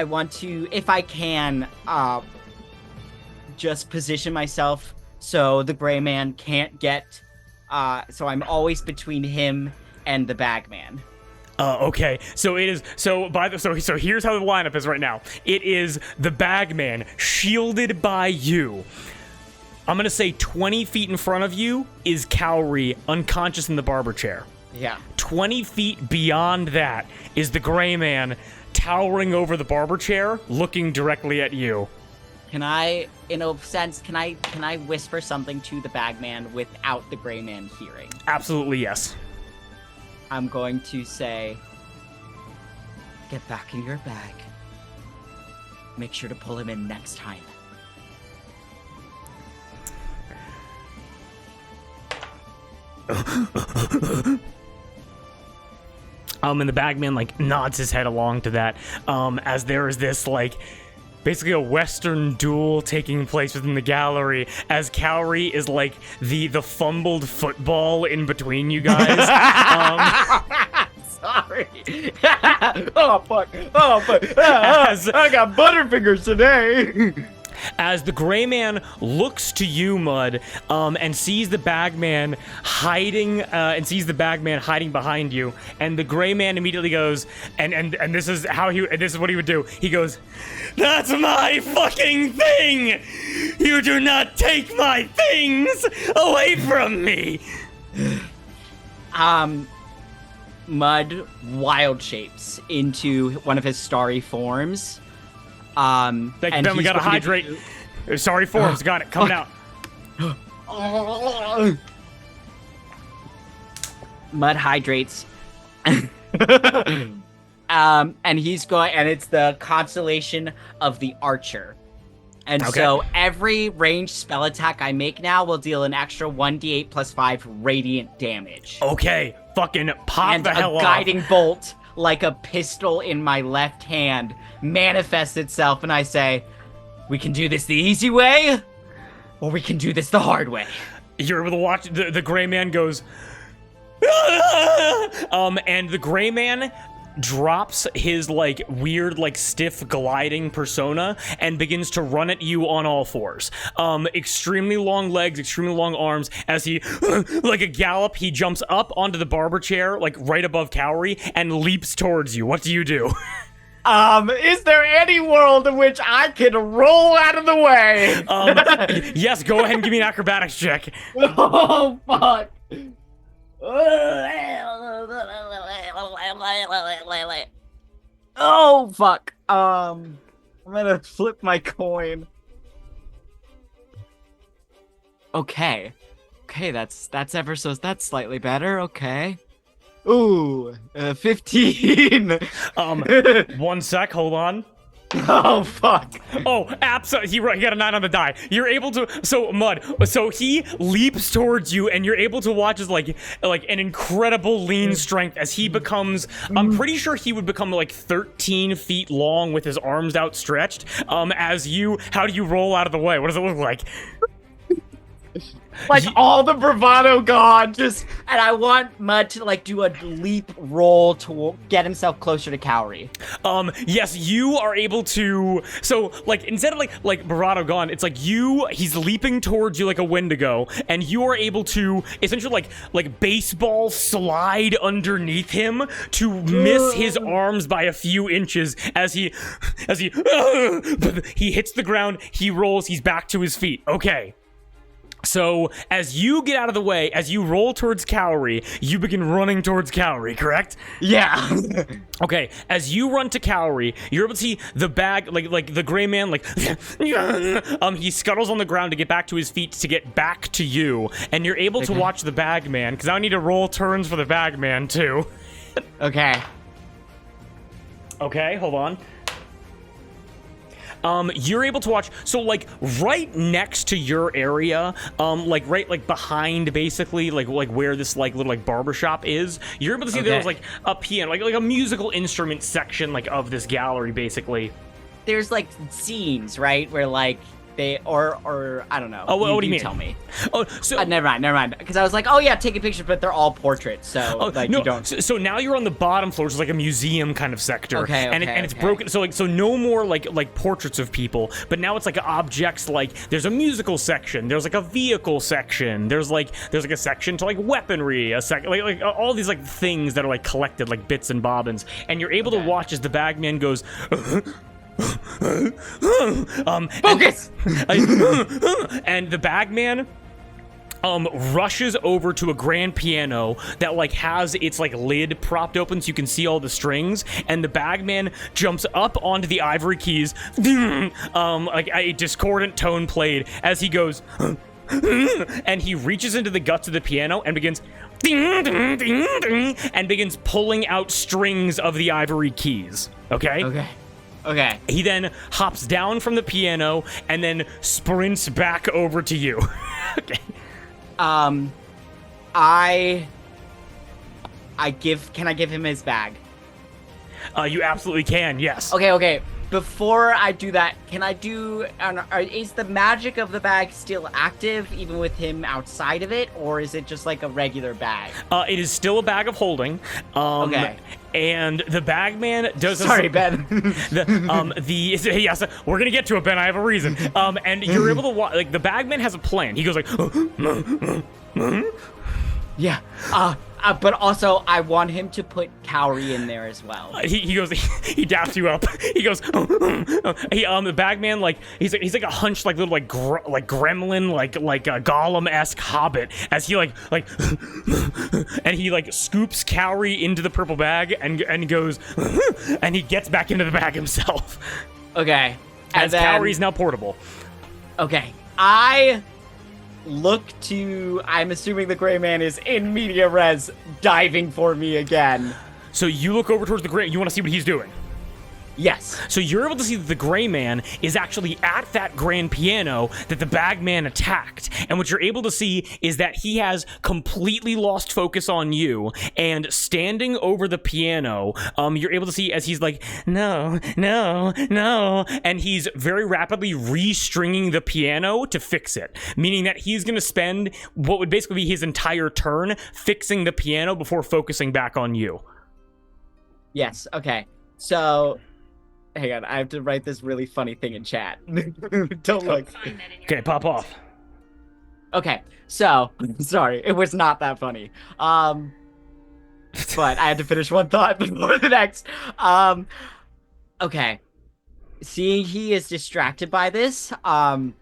want to, if I can, just position myself so the gray man can't get, so I'm always between him and the bagman. Okay, so it is, so here's how the lineup is right now. It is the bagman shielded by you. I'm gonna say 20 feet in front of you is Cowrie, unconscious in the barber chair. Yeah. 20 feet beyond that is the gray man towering over the barber chair, looking directly at you. Can I, in a sense, can I whisper something to the bagman without the gray man hearing? Absolutely, yes. I'm going to say, get back in your bag. Make sure to pull him in next time. And the bagman like nods his head along to that, as there is this like basically a Western duel taking place within the gallery, as Cowrie is like the fumbled football in between you guys. Sorry. Oh fuck. I got butterfingers today. As the gray man looks to you, Mud, and sees the bagman hiding, behind you, and the gray man immediately goes, and this is what he would do. He goes, "That's my fucking thing! You do not take my things away from me!" Mud wild shapes into one of his starry forms. Then we gotta hydrate. Sorry, forms. Got it. Coming out. Mud hydrates. And he's going, and it's the constellation of the Archer. And so every ranged spell attack I make now will deal an extra 1d8 plus 5 radiant damage. Okay, fucking pop And the hell off. a guiding bolt, like a pistol in my left hand, manifests itself, and I say, we can do this the easy way, or we can do this the hard way. You're able to watch the gray man goes, and the gray man drops his like weird like stiff gliding persona and begins to run at you on all fours. Extremely long legs, extremely long arms. As he like a gallop, he jumps up onto the barber chair like right above Cowrie and leaps towards you. What do you do? Is there any world in which I can roll out of the way? Yes, go ahead and give me an acrobatics check. Oh, fuck. Oh, fuck. I'm gonna flip my coin. Okay. Okay, that's that's slightly better. Okay. Ooh, 15. 1 sec, hold on. Oh, fuck. Oh, absolutely. He got a 9 on the die. You're able to. So, Mud. So he leaps towards you, and you're able to watch his like an incredible lean strength as he becomes. I'm pretty sure he would become like 13 feet long with his arms outstretched. As you, how do you roll out of the way? What does it look like? Like all the bravado gone, and I want Mud to like do a leap roll to get himself closer to Cowrie. Yes, you are able to. So like instead of like bravado gone, it's like he's leaping towards you like a Wendigo, and you are able to essentially like baseball slide underneath him to miss his arms by a few inches as he hits the ground. He rolls. He's back to his feet. Okay. So, as you get out of the way, as you roll towards Cowrie, you begin running towards Cowrie, correct? Yeah. Okay, as you run to Cowrie, you're able to see the bag, like the gray man, he scuttles on the ground to get back to his feet to get back to you, and you're able to watch the bag man, because I need to roll turns for the bag man, too. Okay. Okay, hold on. You're able to watch, so like right next to your area, right behind basically like where this like little like barbershop is, you're able to see there's like a piano, like a musical instrument section like of this gallery basically. There's like scenes, right, where like they or I don't know. Oh, what do you mean? Tell me. Oh, so never mind. Because I was like, oh yeah, taking pictures, but they're all portraits, so you don't. So now you're on the bottom floor, which is like a museum kind of sector. And it's broken. So no more like portraits of people, but now it's like objects. Like there's a musical section, there's like a vehicle section, there's like a section to like weaponry, a like all these like things that are like collected like bits and bobbins, and you're able to watch as the bagman goes. Focus! And the bagman rushes over to a grand piano that like has its like lid propped open so you can see all the strings, and the bagman jumps up onto the ivory keys, like a discordant tone played as he goes, and he reaches into the guts of the piano and begins and begins pulling out strings of the ivory keys. Okay. He then hops down from the piano and then sprints back over to you. Okay. Can I give him his bag? You absolutely can, yes. Okay. Before I do that, can I do... is the magic of the bag still active, even with him outside of it? Or is it just like a regular bag? It is still a bag of holding. Okay. And the bagman does... Sorry, Ben. Yes, we're gonna get to it, Ben. I have a reason. And you're able to watch... Like, the bagman has a plan. He goes like... Yeah. But also, I want him to put Cowrie in there as well. He goes, he daps you up. He goes, the bagman, like, he's like a hunched, like, little, like gremlin, like a Gollum-esque hobbit, as he, like, and he, like, scoops Cowrie into the purple bag and goes, and he gets back into the bag himself. Okay. As Cowrie's now portable. Okay. I'm assuming the gray man is in media res diving for me again. So you look over towards the gray, you want to see what he's doing? Yes. So you're able to see that the gray man is actually at that grand piano that the bagman attacked. And what you're able to see is that he has completely lost focus on you, and standing over the piano, you're able to see as he's like, no, and he's very rapidly restringing the piano to fix it, meaning that he's going to spend what would basically be his entire turn fixing the piano before focusing back on you. Yes. Okay. So, hang on. I have to write this really funny thing in chat. Don't look. Okay, pop off. Okay. So, sorry, it was not that funny. But I had to finish one thought before the next. Okay. Seeing he is distracted by this, I'm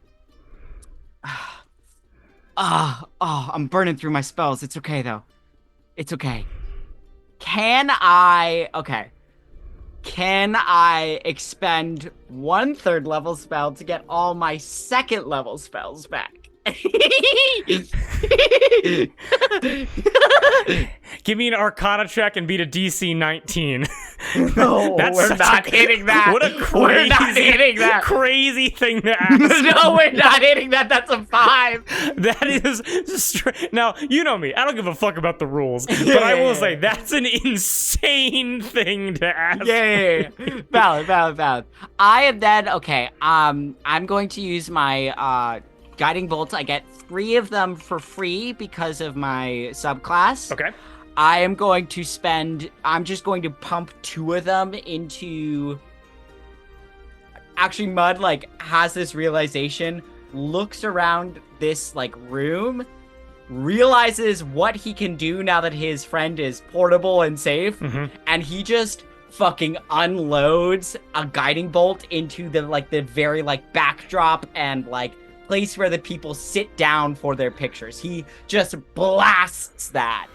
burning through my spells. It's okay though. It's okay. Can I expend 1/3 level spell to get all my 2nd level spells back? Give me an Arcana check and beat a DC 19. No, we're not hitting that. What a We're not hitting that. crazy thing to ask. No, we're not hitting that. That's a 5. That is now, you know me. I don't give a fuck about the rules, but I will say that's an insane thing to ask. Yeah. Valid. I am then okay. I'm going to use my guiding bolts. I get 3 of them for free because of my subclass. Okay. I'm just going to pump 2 of them into... Actually, Mud, like, has this realization, looks around this, like, room, realizes what he can do now that his friend is portable and safe, and he just fucking unloads a guiding bolt into the, like, the very, like, backdrop and, like, place where the people sit down for their pictures. He just blasts that.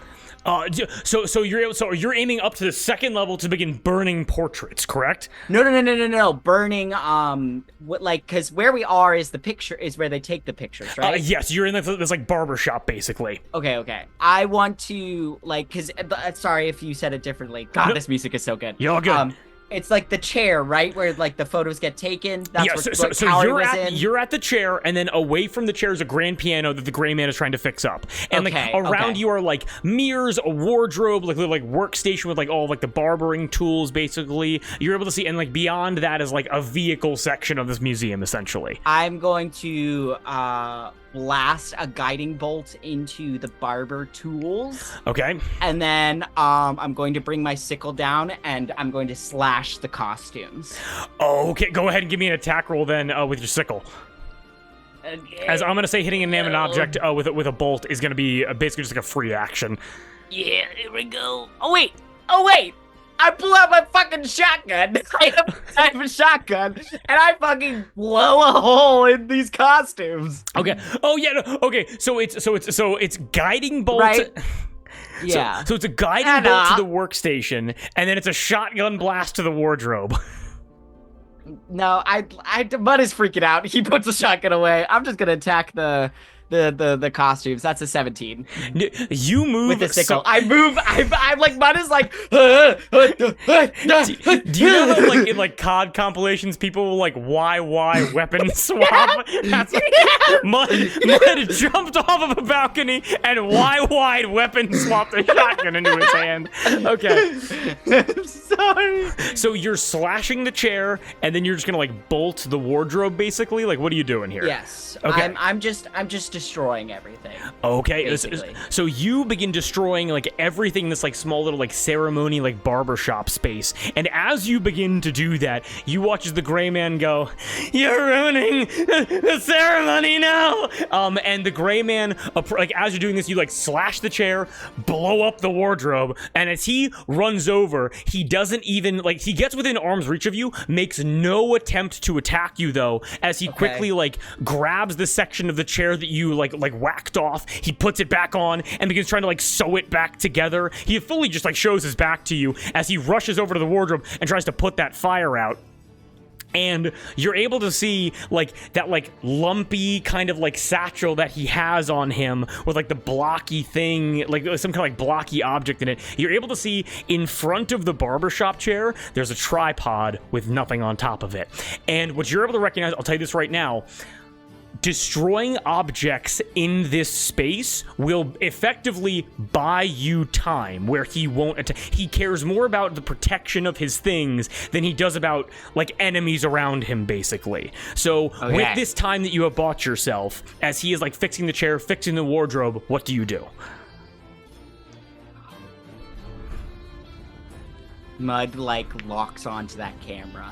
So you're aiming up to the 2nd level to begin burning portraits, correct? No. Burning, because where we are is the picture, is where they take the pictures, right? Yes, you're in this like barber shop, basically. Okay. I want to, like, because, sorry if you said it differently. God, Nope. This music is so good. You're all good. It's like the chair, right? Where, like, the photos get taken. That's Yeah, what so you're at the chair, and then away from the chair is a grand piano that the gray man is trying to fix up. And like around you are like mirrors, a wardrobe, like little like workstation with like all like the barbering tools, basically. You're able to see, and like beyond that is like a vehicle section of this museum, essentially. I'm going to blast a guiding bolt into the barber tools. Okay. And then I'm going to bring my sickle down and I'm going to slash the costumes. Okay, go ahead and give me an attack roll then with your sickle. Okay. As I'm going to say, hitting an inanimate object with a bolt is going to be basically just like a free action. Yeah, here we go. Oh, wait. I pull out my fucking shotgun. I have a shotgun, and I fucking blow a hole in these costumes. Okay. Oh yeah. No, okay. So it's guiding bolt. Right? Yeah. So it's a guiding bolt to the workstation, and then it's a shotgun blast to the wardrobe. No, Mud is freaking out. He puts the shotgun away. I'm just gonna attack the costumes. That's a 17. You move with the sickle. I'm like, Mud is like. Do you know that like in like COD compilations, people will like YY weapon swap? That's Mud jumped off of a balcony and YY'd weapon swapped a shotgun into his hand. Okay. Sorry. So you're slashing the chair, and then you're just gonna like bolt the wardrobe, basically. Like, what are you doing here? Yes. Okay. I'm just destroying everything. Okay. Basically. So you begin destroying like everything in this like small little like ceremony like barbershop space, and as you begin to do that, you watch as the gray man go, "You're ruining the ceremony now." And the gray man, like as you're doing this, you like slash the chair, blow up the wardrobe, and as he runs over, he doesn't even like he gets within arm's reach of you, makes no attempt to attack you though, as he quickly like grabs the section of the chair that you like whacked off. He puts it back on and begins trying to like sew it back together. He fully just like shows his back to you as he rushes over to the wardrobe and tries to put that fire out. And you're able to see like that like lumpy kind of like satchel that he has on him with like the blocky thing, like some kind of like blocky object in it. You're able to see in front of the barbershop chair, there's a tripod with nothing on top of it. And what you're able to recognize, I'll tell you this right now, destroying objects in this space will effectively buy you time where he won't attack. He cares more about the protection of his things than he does about like enemies around him, basically. So with this time that you have bought yourself, as he is like fixing the chair, fixing the wardrobe, what do you do? Mud, like, locks onto that camera.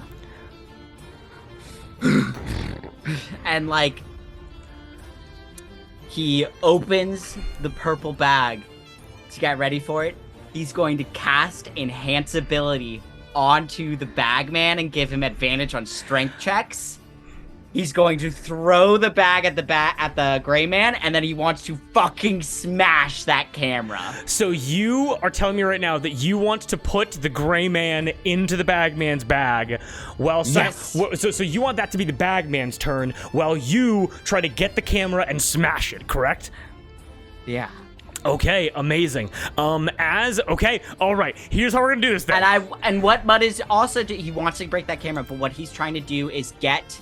And, like, he opens the purple bag to get ready for it. He's going to cast Enhance Ability onto the bagman and give him advantage on strength checks. He's going to throw the bag at the gray man, and then he wants to fucking smash that camera. So you are telling me right now that you want to put the gray man into the bagman's bag, while Yes. so you want that to be the bagman's turn, while you try to get the camera and smash it, correct? Yeah. Okay, amazing. Okay, all right. Here's how we're gonna do this then. And what Mud is also he wants to break that camera, but what he's trying to do is get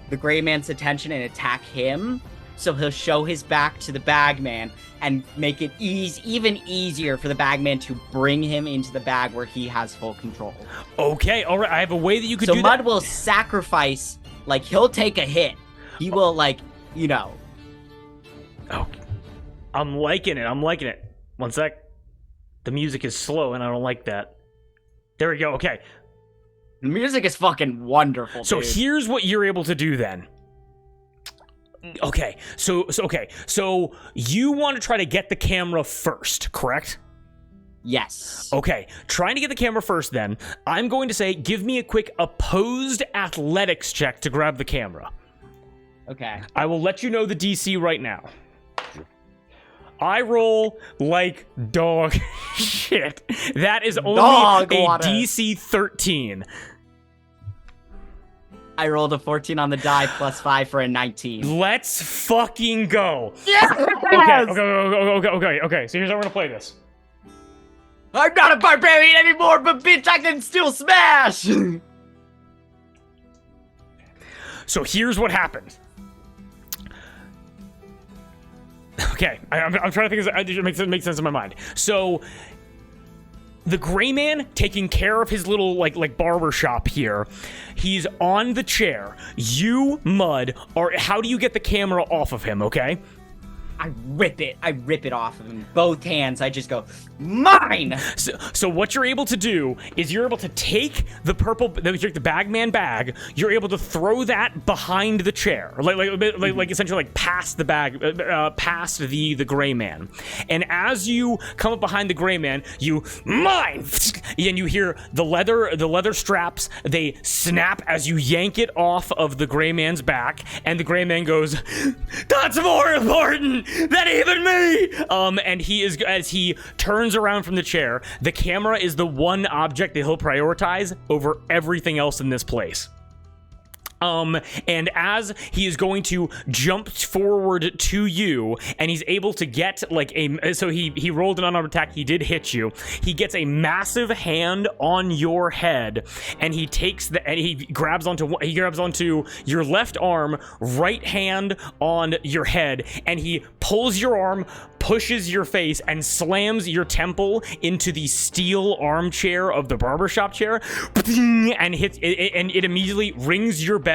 the gray man's attention and attack him, so he'll show his back to the bagman and make it even easier for the bagman to bring him into the bag where he has full control. Okay, all right. I have a way that you could so do Mud that. will sacrifice, like, he'll take a hit. He will, like, you know. Oh, I'm liking it. One sec. The music is slow, and I don't like that. There we go. Okay. The music is fucking wonderful, So dude. here's what you're able to do then. Okay, so you want to try to get the camera first, correct? Yes. Okay, trying to get the camera first then, I'm going to say give me a quick opposed athletics check to grab the camera. Okay. I will let you know the DC right now. I roll like dog shit. That is only Dog a water. DC 13. I rolled a 14 on the die plus 5 for a 19. Let's fucking go. Yes! Okay. So here's how we're gonna play this. I'm not a barbarian anymore, but bitch, I can still smash! So here's what happened. Okay, I'm trying to think. It makes sense in my mind. So the gray man taking care of his little like barber shop here. He's on the chair. You, Mud, or how do you get the camera off of him? Okay. I rip it off of him. Both hands, I just go, mine! So what you're able to do is you're able to take the bagman bag. You're able to throw that behind the chair, like essentially like past the bag, past the gray man. And as you come up behind the gray man, you mine, and you hear the leather straps. They snap as you yank it off of the gray man's back, and the gray man goes, "That's more important than even me!" And as he turns around from the chair, the camera is the one object that he'll prioritize over everything else in this place. And as he is going to jump forward to you, and he's able to get so he rolled an unarmed attack. He did hit you. He gets a massive hand on your head, and he grabs onto your left arm, right hand on your head, and he pulls your arm, pushes your face, and slams your temple into the steel armchair of the barbershop chair, and hits it, and it immediately rings your bell.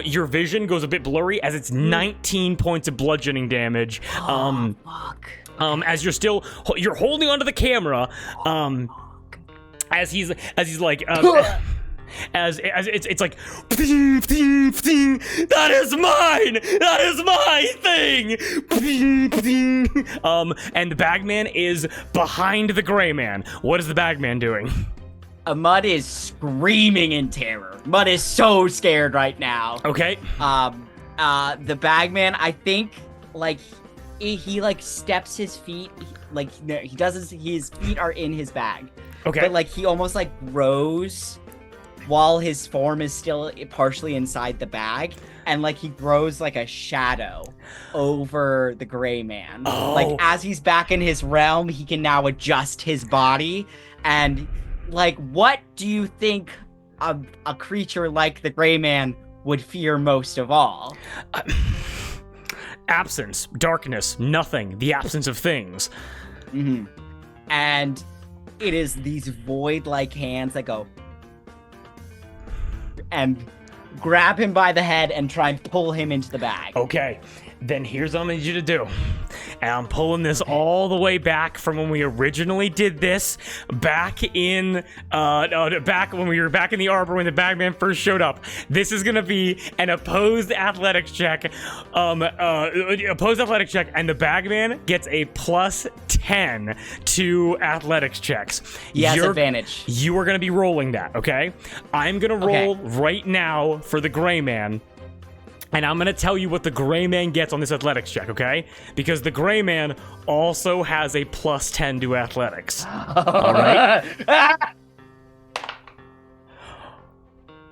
Your vision goes a bit blurry as it's 19 points of bludgeoning damage. Fuck. As you're holding onto the camera, as he's like, as it's like, that is mine, that is my thing. And the bagman is behind the gray man. What is the bagman doing? Mud is screaming in terror. Mud is so scared right now. Okay. The bagman, I think, like, he like steps his feet, like, he doesn't, his feet are in his bag. Okay. But, like, he almost, like, grows while his form is still partially inside the bag. And, like, he grows like a shadow over the gray man. Oh. Like, as he's back in his realm, he can now adjust his body. And, like, what do you think a creature like the gray man would fear most of all? Absence, darkness, nothing, the absence of things. Mm-hmm. And it is these void-like hands that go and grab him by the head and try and pull him into the bag. Okay. then here's what I'm gonna need you to do. And I'm pulling this all the way back from when we originally did this, back in, back when we were back in the arbor when the Bagman first showed up. This is gonna be an opposed athletics check, and the Bagman gets a +10 to athletics checks. He has advantage. You are gonna be rolling that, okay? I'm gonna roll right now for the Gray Man. And I'm going to tell you what the Gray Man gets on this athletics check, okay? Because the Gray Man also has a +10 to athletics. All right?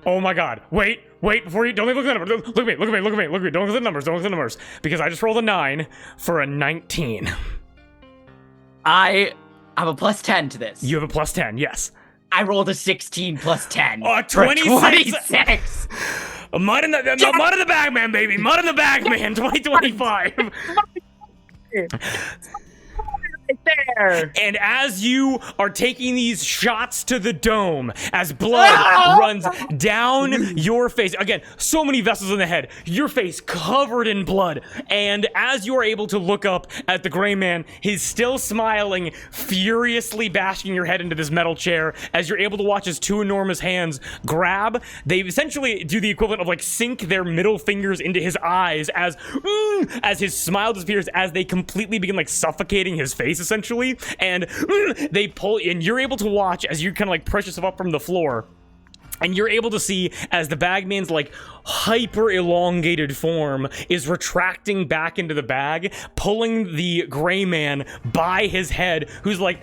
Oh my god. Wait, before you... Don't look at the numbers. Look at me. Don't look at the numbers. Because I just rolled a 9 for a 19. I have a +10 to this. You have a +10, yes. I rolled a 16 +10. 26! Mud in the Bagman, baby! Mud in the Bagman, 2025! There. And as you are taking these shots to the dome, as blood runs down your face, again, so many vessels in the head, your face covered in blood, and as you are able to look up at the Gray Man, he's still smiling, furiously bashing your head into this metal chair, as you're able to watch his two enormous hands grab. They essentially do the equivalent of like sink their middle fingers into his eyes as his smile disappears, as they completely begin like suffocating his face essentially, and they pull, and you're able to watch as you kind of like push yourself up from the floor, and you're able to see as the Bagman's like hyper elongated form is retracting back into the bag, pulling the Gray Man by his head, who's like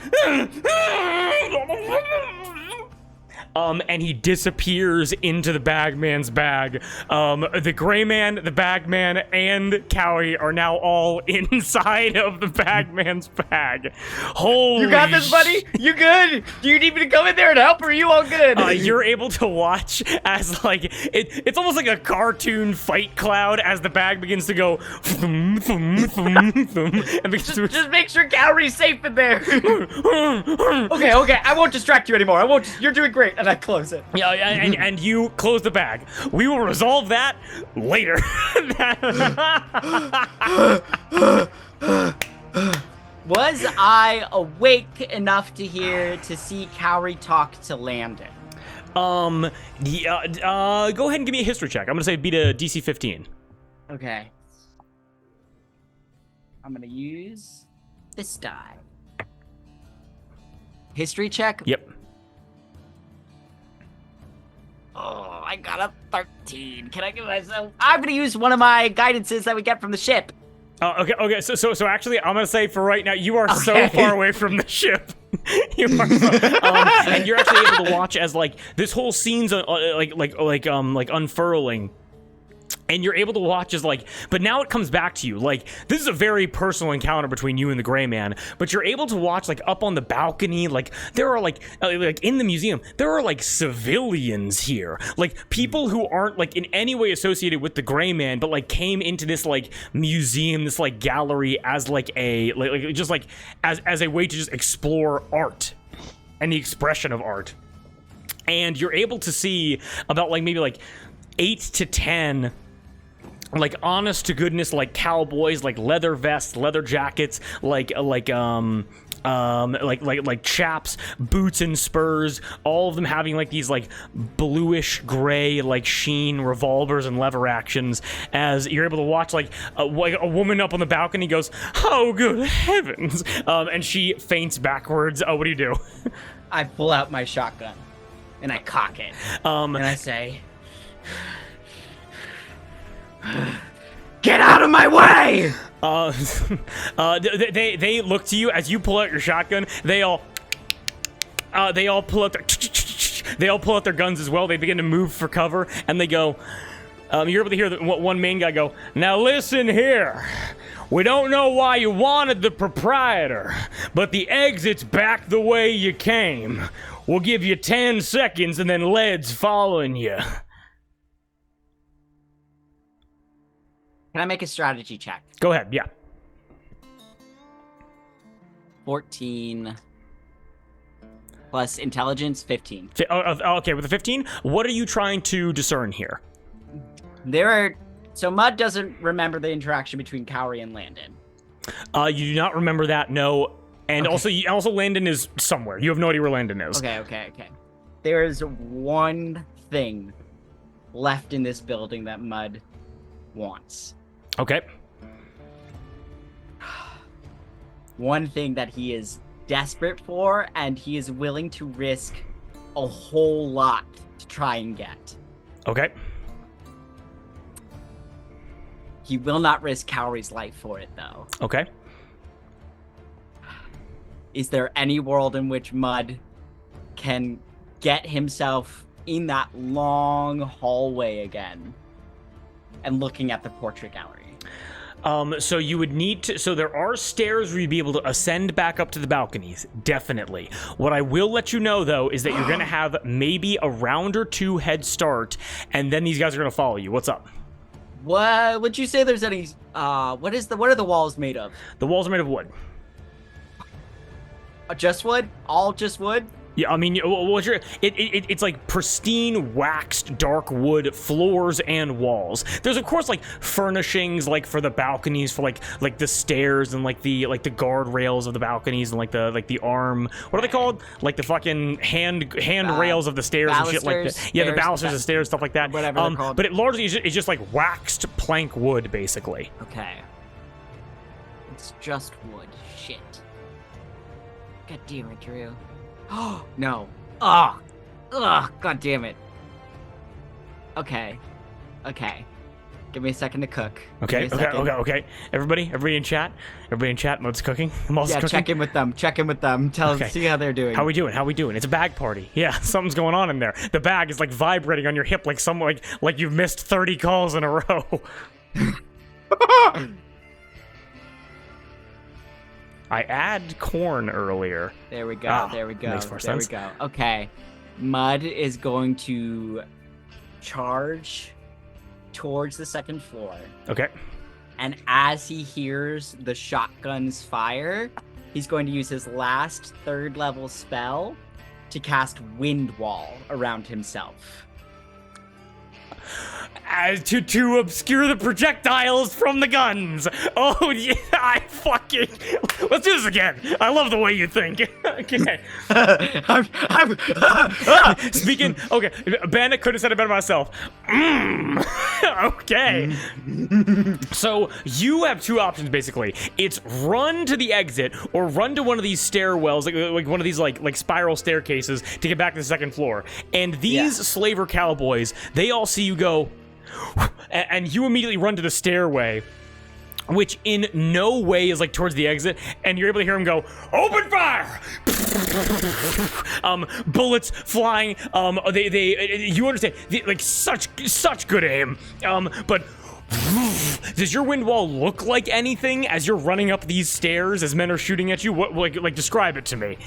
and he disappears into the Bagman's bag. The Gray Man, the Bagman, and Cowie are now all inside of the Bagman's bag. Holy You got this, buddy? You good? Do you need me to come in there and help, or are you all good? You're able to watch as, like, it's almost like a cartoon fight cloud as the bag begins to go and begins to... Just make sure Cowie's safe in there. Okay, I won't distract you anymore. You're doing great. And I close it. Yeah, and you close the bag. We will resolve that later. Was I awake enough to see Cowrie talk to Landon? Go ahead and give me a history check. I'm gonna say beat a DC 15. Okay. I'm gonna use this die. History check? Yep. Oh, I got a 13. Can I give myself... I'm gonna use one of my guidances that we get from the ship. Okay. So actually, I'm gonna say for right now, you are so far away from the ship. You are, and you're actually able to watch as like this whole scene's like unfurling. And you're able to watch as, like, but now it comes back to you. Like, this is a very personal encounter between you and the Gray Man. But you're able to watch, like, up on the balcony, like, there are, like in the museum, there are, like, civilians here. Like, people who aren't, like, in any way associated with the Gray Man, but, like, came into this, like, museum, this, like, gallery as, like, a, just, like, as a way to just explore art and the expression of art. And you're able to see about, like, maybe, like, 8 to 10 like honest to goodness like cowboys, like leather vests, leather jackets, like chaps, boots and spurs, all of them having like these like bluish gray like sheen revolvers and lever actions, as you're able to watch like a woman up on the balcony goes, "Oh good heavens," and she faints backwards. What do you do? I pull out my shotgun and I cock it, and I say, "Get out of my way!" They look to you as you pull out your shotgun. They all pull out their guns as well. They begin to move for cover, and they go. You're able to hear one main guy go, "Now listen here. We don't know why you wanted the proprietor, but the exit's back the way you came. We'll give you 10 seconds, and then lead's following you." Can I make a strategy check? Go ahead, yeah. 14 plus intelligence, 15. Okay, with the 15, what are you trying to discern here? There are So Mud doesn't remember the interaction between Cowrie and Landon. You do not remember that, no. And also Landon is somewhere. You have no idea where Landon is. Okay. There is one thing left in this building that Mud wants. Okay. One thing that he is desperate for, and he is willing to risk a whole lot to try and get. Okay. He will not risk Cowrie's life for it, though. Okay. Is there any world in which Mud can get himself in that long hallway again and looking at the portrait gallery? So you would need to, so there are stairs where you'd be able to ascend back up to the balconies, definitely. What I will let you know, though, is that you're going to have maybe a round or two head start, and then these guys are going to follow you. What's up? What would you say there's any, what are the walls made of? The walls are made of wood. Just wood? All just wood? Yeah, I mean, it's like pristine waxed dark wood floors and walls. There's of course like furnishings like for the balconies, for like the stairs and like the guardrails of the balconies and like the arm. What are they called? Like the fucking hand rails of the stairs and shit like that. Yeah, the balusters of stairs, stuff like that. Whatever they're called. But it largely is just like waxed plank wood, basically. Okay. It's just wood. Shit. God damn it, Drew. Oh, no. Ugh, god damn it. Okay. Give me a second to cook. Okay. Everybody in chat? Mod's cooking? Mod's cooking? Check in with them. See how they're doing. How we doing? It's a bag party. Yeah, something's going on in there. The bag is like vibrating on your hip like like you've missed 30 calls in a row. I add corn earlier. There we go. Makes more sense. There we go. Okay. Mud is going to charge towards the second floor. Okay. And as he hears the shotguns fire, he's going to use his last 3rd level spell to cast Wind Wall around himself. To obscure the projectiles from the guns. Oh yeah, let's do this again. I love the way you think. Okay. Speaking. Okay, Bandit could have said it better myself. Okay. So you have 2 options basically. It's run to the exit or run to one of these stairwells, like one of these like spiral staircases to get back to the 2nd floor. And these slaver cowboys, they all see you go. And you immediately run to the stairway, which in no way is like towards the exit, and you're able to hear him go, "Open fire!" Bullets flying. You understand? Like such good aim. But does your wind wall look like anything as you're running up these stairs as men are shooting at you? What like describe it to me?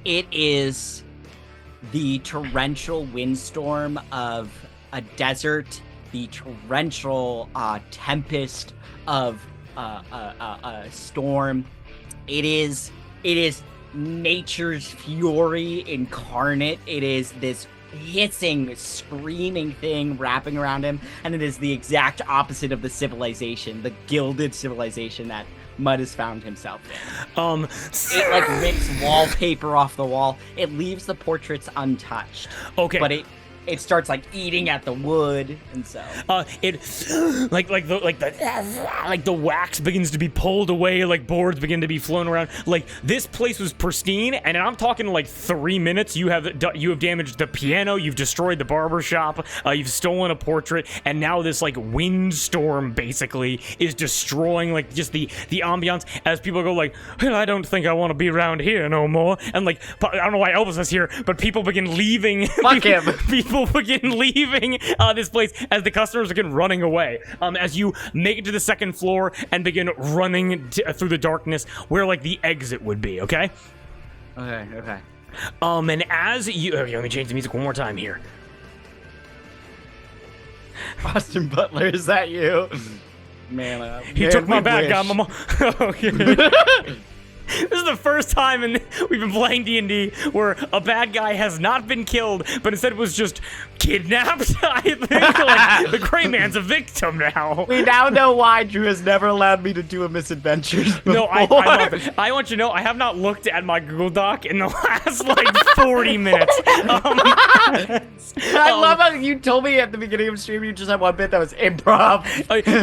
It is the torrential windstorm of a desert, the torrential tempest of a storm. It is nature's fury incarnate. It is this hissing, screaming thing wrapping around him, and it is the exact opposite of the civilization, the gilded civilization that Mud has found himself in. It like rips wallpaper off the wall. It leaves the portraits untouched. Okay. But it starts like eating at the wood, and so it like the wax begins to be pulled away, like boards begin to be flown around. Like this place was pristine, and I'm talking like 3 minutes. You have damaged the piano, you've destroyed the barber shop, you've stolen a portrait, and now this like windstorm basically is destroying like just the ambiance as people go like, "Well, I don't think I want to be around here no more." And like I don't know why Elvis is here, but people begin leaving. Fuck him. People begin leaving this place as the customers begin running away. As you make it to the 2nd floor and begin running through the darkness where like the exit would be. Okay. Okay. And as you, let me change the music one more time here. Austin Butler, is that you? Man, he took my bag, mama. Okay. This is the first time we've been playing D&D where a bad guy has not been killed, but instead was just kidnapped. I think like the Gray Man's a victim now. We now know why Drew has never allowed me to do a Misadventures before. No, I want you to know I have not looked at my Google Doc in the last like 40 minutes. I love how you told me at the beginning of stream you just had one bit that was improv.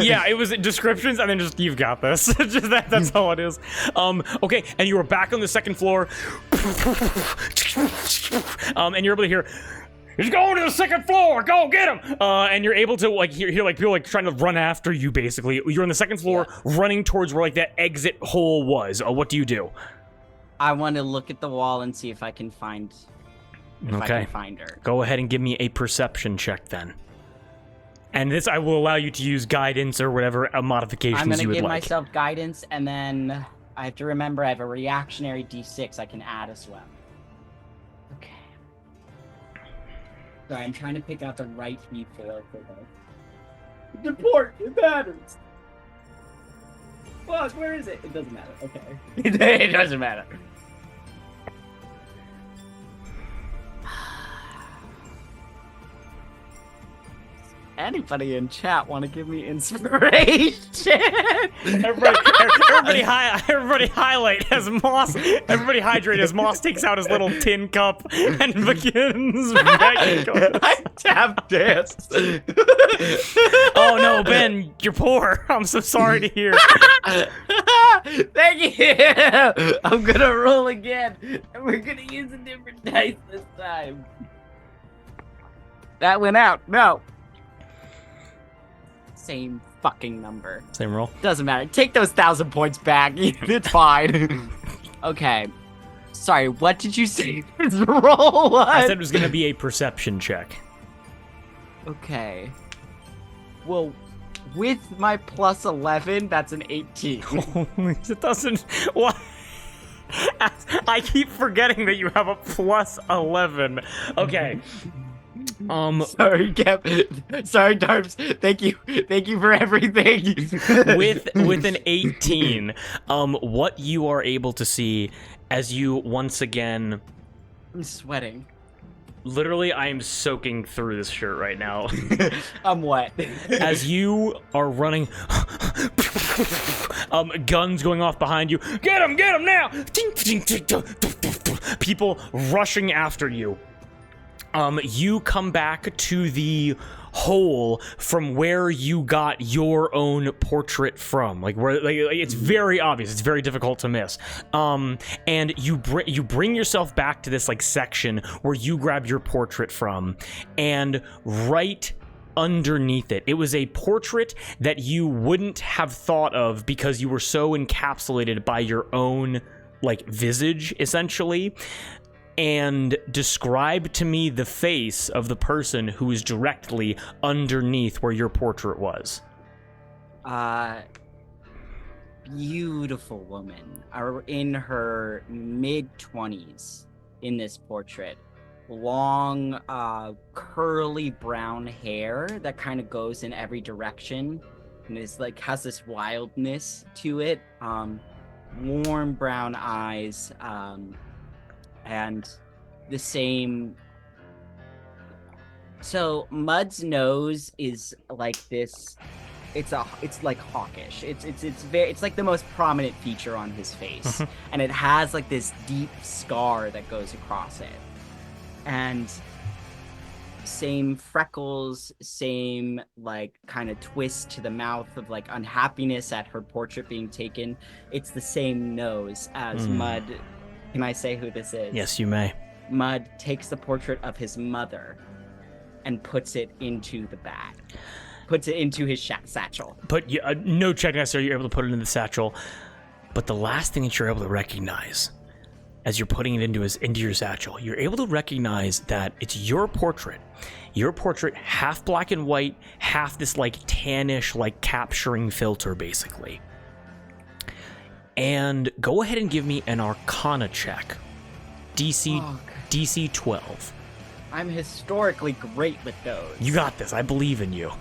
Yeah, it was descriptions and then just you've got this. Just that's all it is. Okay, and you were back on the second floor. And you're able to hear, he's going to the second floor, go get him! And you're able to like hear like people like trying to run after you basically. You're on the second floor running towards where like that exit hole was. What do you do? I want to look at the wall and see if I can find I can find her. Go ahead and give me a perception check then. And this I will allow you to use guidance or whatever modifications you would like. I'm gonna give myself guidance, and then I have to remember I have a reactionary D6 I can add as well. Okay. Sorry, I'm trying to pick out the right D4 for the port. It matters. Fuck, where is it? It doesn't matter. Okay. It doesn't matter. Anybody in chat want to give me inspiration? Everybody highlight as Moss. Everybody hydrate as Moss takes out his little tin cup and begins. I tap dance. Oh no, Ben, you're poor. I'm so sorry to hear. Thank you. I'm gonna roll again, and we're gonna use a different dice this time. That went out. No. Same fucking number. Same roll. Doesn't matter. Take those 1,000 points back. It's fine. Okay. Sorry, what did you say this roll was? I said it was going to be a perception check. Okay. Well, with my plus 11, that's an 18. It doesn't... What? I keep forgetting that you have a plus 11. Okay. Sorry, Kev. Sorry, Darbs. Thank you for everything. with an 18, what you are able to see as you once again... I'm sweating. Literally, I am soaking through this shirt right now. I'm wet. As you are running, guns going off behind you. Get him now! People rushing after you. You come back to the hole from where you got your own portrait from, like where it's very obvious, it's very difficult to miss. And you bring yourself back to this like section where you grab your portrait from, and right underneath it was a portrait that you wouldn't have thought of because you were so encapsulated by your own like visage essentially. And describe to me the face of the person who is directly underneath where your portrait was. Beautiful woman, in her mid-20s in this portrait. Long, curly brown hair that kind of goes in every direction and is like has this wildness to it. Warm brown eyes, and the same. So Mud's nose is like this. It's like hawkish. It's like the most prominent feature on his face, and it has like this deep scar that goes across it, and same freckles, same like kind of twist to the mouth of like unhappiness at her portrait being taken. It's the same nose as Mud. Can I say who this is? Yes, you may. Mud takes the portrait of his mother and puts it into the bag. Puts it into his satchel. But no check necessary, you're able to put it in the satchel. But the last thing that you're able to recognize as you're putting it into your satchel, you're able to recognize that it's your portrait. Your portrait, half black and white, half this like tannish, like capturing filter, basically. And go ahead and give me an Arcana check. DC 12. I'm historically great with those. You got this. I believe in you.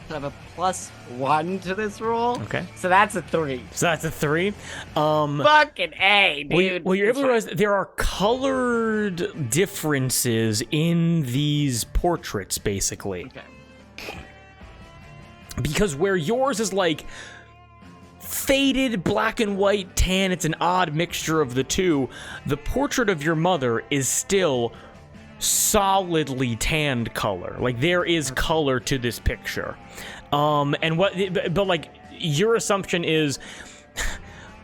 I have a +1 to this roll. Okay. So that's a 3. So that's a 3. Fucking A, dude. Well, you're able to realize that there are colored differences in these portraits, basically. Okay. Because where yours is like faded black and white tan, it's an odd mixture of the two. The portrait of your mother is still solidly tanned color. Like, there is color to this picture. But like, your assumption is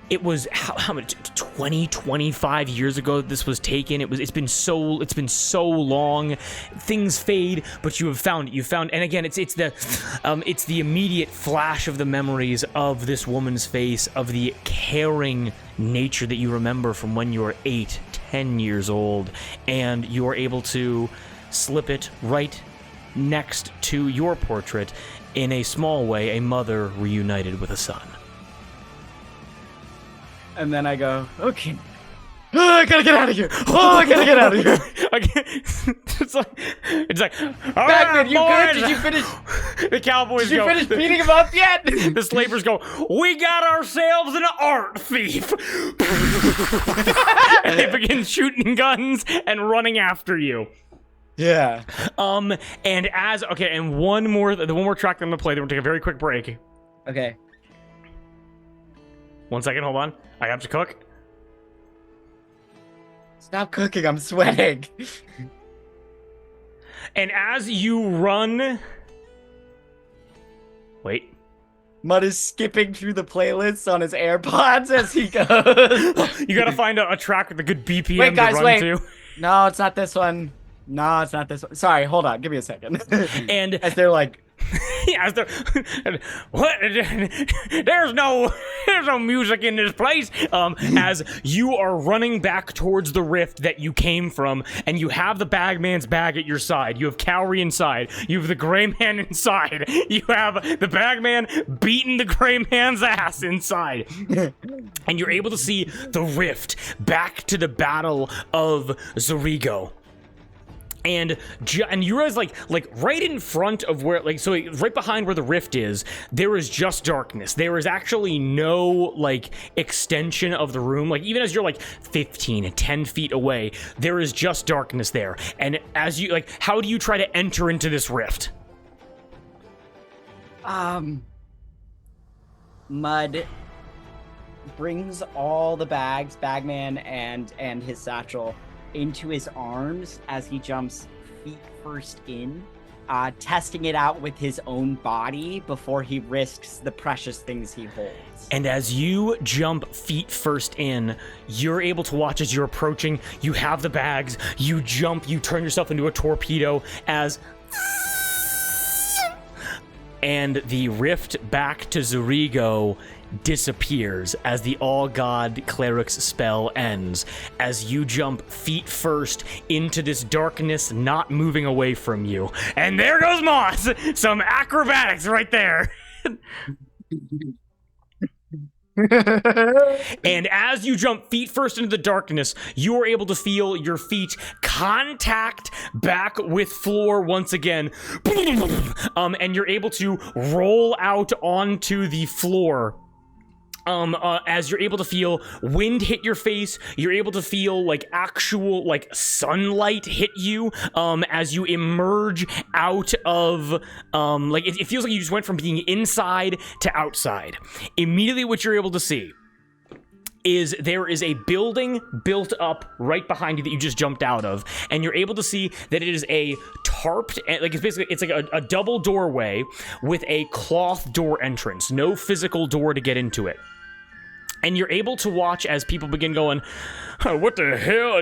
it was how much 25 years ago this was taken. It's been so long. Things fade, but you found and again it's the immediate flash of the memories of this woman's face, of the caring nature that you remember from when you were 8-10 years old, and you are able to slip it right next to your portrait in a small way, a mother reunited with a son. And then I go, okay. Oh, I gotta get out of here. Oh, I gotta get out of here. it's like, all Bagman, you boys. good? Did you finish? The Cowboys Did you go. finish beating him up yet? The slavers go, we got ourselves an art thief. And they begin shooting guns and running after you. Yeah. And one more track I'm gonna play, then we'll take a very quick break. Okay. 1 second, hold on. I have to cook. Stop cooking, I'm sweating. And as you run... Wait. Mud is skipping through the playlists on his AirPods as he goes. You gotta find a track with a good BPM Wait, guys, to run to. No, it's not this one. No, it's not this one. Sorry, hold on. Give me a second. And as they're like... Yeah, what? There's no music in this place. As you are running back towards the rift that you came from, and you have the bagman's bag at your side. You have Cowrie inside. You have the gray man inside. You have the bagman beating the gray man's ass inside. And you're able to see the rift back to the Battle of Zorigo. And you realize, like right in front of where, right behind where the rift is, there is just darkness. There is actually no, extension of the room. Like, even as you're, 10 feet away, there is just darkness there. And as you, how do you try to enter into this rift? Mud brings all the bags, Bagman and his satchel, into his arms as he jumps feet first in, testing it out with his own body before he risks the precious things he holds. And as you jump feet first in, you're able to watch as you're approaching. You have the bags, you jump, you turn yourself into a torpedo as... And the rift back to Zorigo disappears as the All-God Cleric's spell ends, as you jump feet first into this darkness, not moving away from you. And there goes Moss! Some acrobatics right there! And as you jump feet first into the darkness, you are able to feel your feet contact back with floor once again. And you're able to roll out onto the floor. As you're able to feel wind hit your face, you're able to feel actual sunlight hit you as you emerge out of it feels like you just went from being inside to outside. Immediately what you're able to see is there is a building built up right behind you that you just jumped out of, and you're able to see that it is a tarped, it's like a double doorway with a cloth door entrance, no physical door to get into it. And you're able to watch as people begin going, what the hell,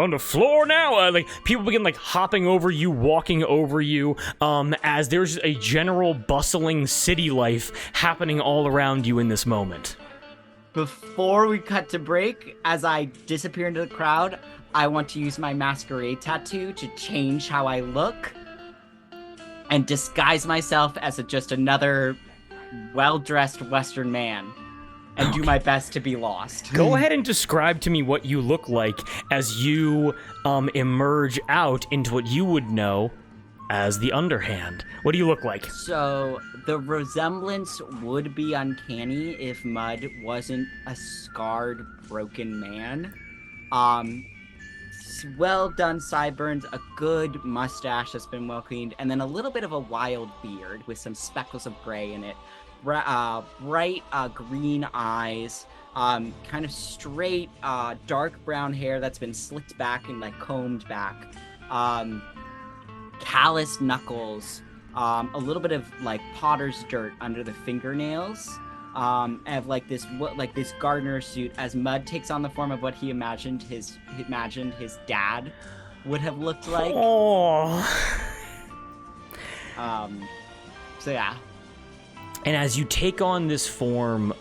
on the floor now? People begin hopping over you, walking over you, as there's a general bustling city life happening all around you in this moment. Before we cut to break, as I disappear into the crowd, I want to use my masquerade tattoo to change how I look and disguise myself as just another well-dressed Western man and do my best to be lost. Go ahead and describe to me what you look like as you emerge out into what you would know as the Underhand. What do you look like? So the resemblance would be uncanny if Mud wasn't a scarred, broken man. Well done sideburns, a good mustache that's been well cleaned, and then a little bit of a wild beard with some speckles of gray in it. Bright green eyes, kind of straight dark brown hair that's been slicked back and like combed back. Calloused knuckles, a little bit of like potter's dirt under the fingernails, and like this gardener suit as Mud takes on the form of what he imagined his dad would have looked like. Oh. So yeah. And as you take on this form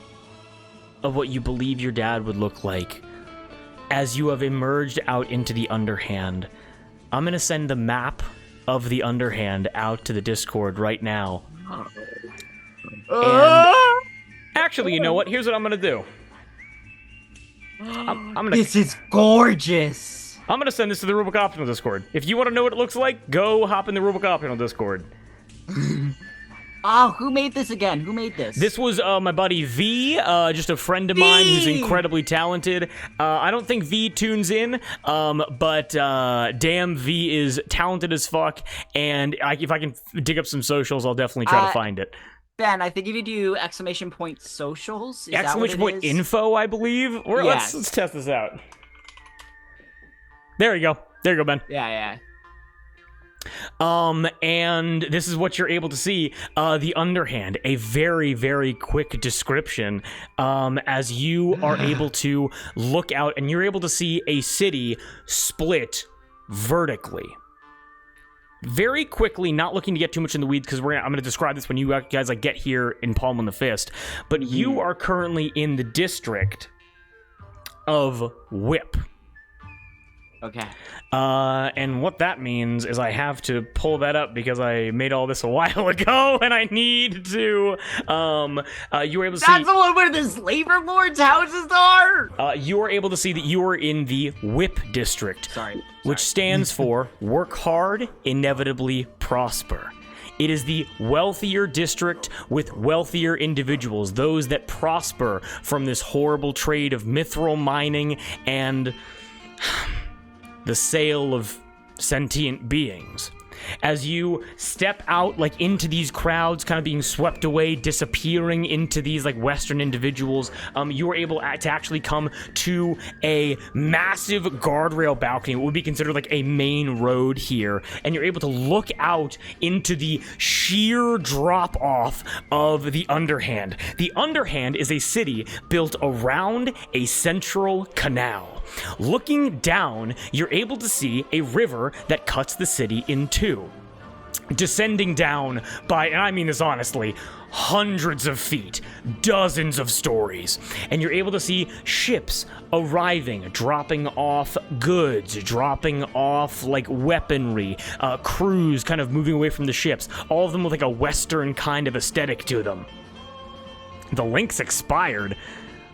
of what you believe your dad would look like, as you have emerged out into the Underhand, I'm going to send the map of the Underhand out to the Discord right now. And actually, you know what? Here's what I'm going to do. This is gorgeous. I'm going to send this to the Rubik Optional Discord. If you want to know what it looks like, go hop in the Rubik Optional Discord. Oh, who made this again? Who made this? This was my buddy V, just a friend of mine who's incredibly talented. I don't think V tunes in, but damn, V is talented as fuck, and if I can dig up some socials, I'll definitely try to find it. Ben, I think if you do exclamation point socials, exclamation point info, I believe. Or yes. Let's test this out. There you go. There you go, Ben. Yeah. And this is what you're able to see, the Underhand, a very, very quick description, as you are able to look out and you're able to see a city split vertically. Very quickly, not looking to get too much in the weeds because I'm going to describe this when you guys like get here in Palm on the Fist, but you are currently in the district of Whip. Okay. And what that means is I have to pull that up because I made all this a while ago, and I need to, you were able to see... That's the one where the slaver lords' houses are! You are able to see that you are in the Whip District. Sorry. Which stands for Work Hard, Inevitably Prosper. It is the wealthier district with wealthier individuals, those that prosper from this horrible trade of mithril mining and... the sale of sentient beings. As you step out like into these crowds, kind of being swept away, disappearing into these like Western individuals, you are able to actually come to a massive guardrail balcony, what would be considered like a main road here, and you're able to look out into the sheer drop-off of the Underhand. The Underhand is a city built around a central canal. Looking down, you're able to see a river that cuts the city in two. Descending down by, and I mean this honestly, hundreds of feet, dozens of stories. And you're able to see ships arriving, dropping off goods, dropping off like weaponry, crews kind of moving away from the ships, all of them with like a Western kind of aesthetic to them. The link's expired.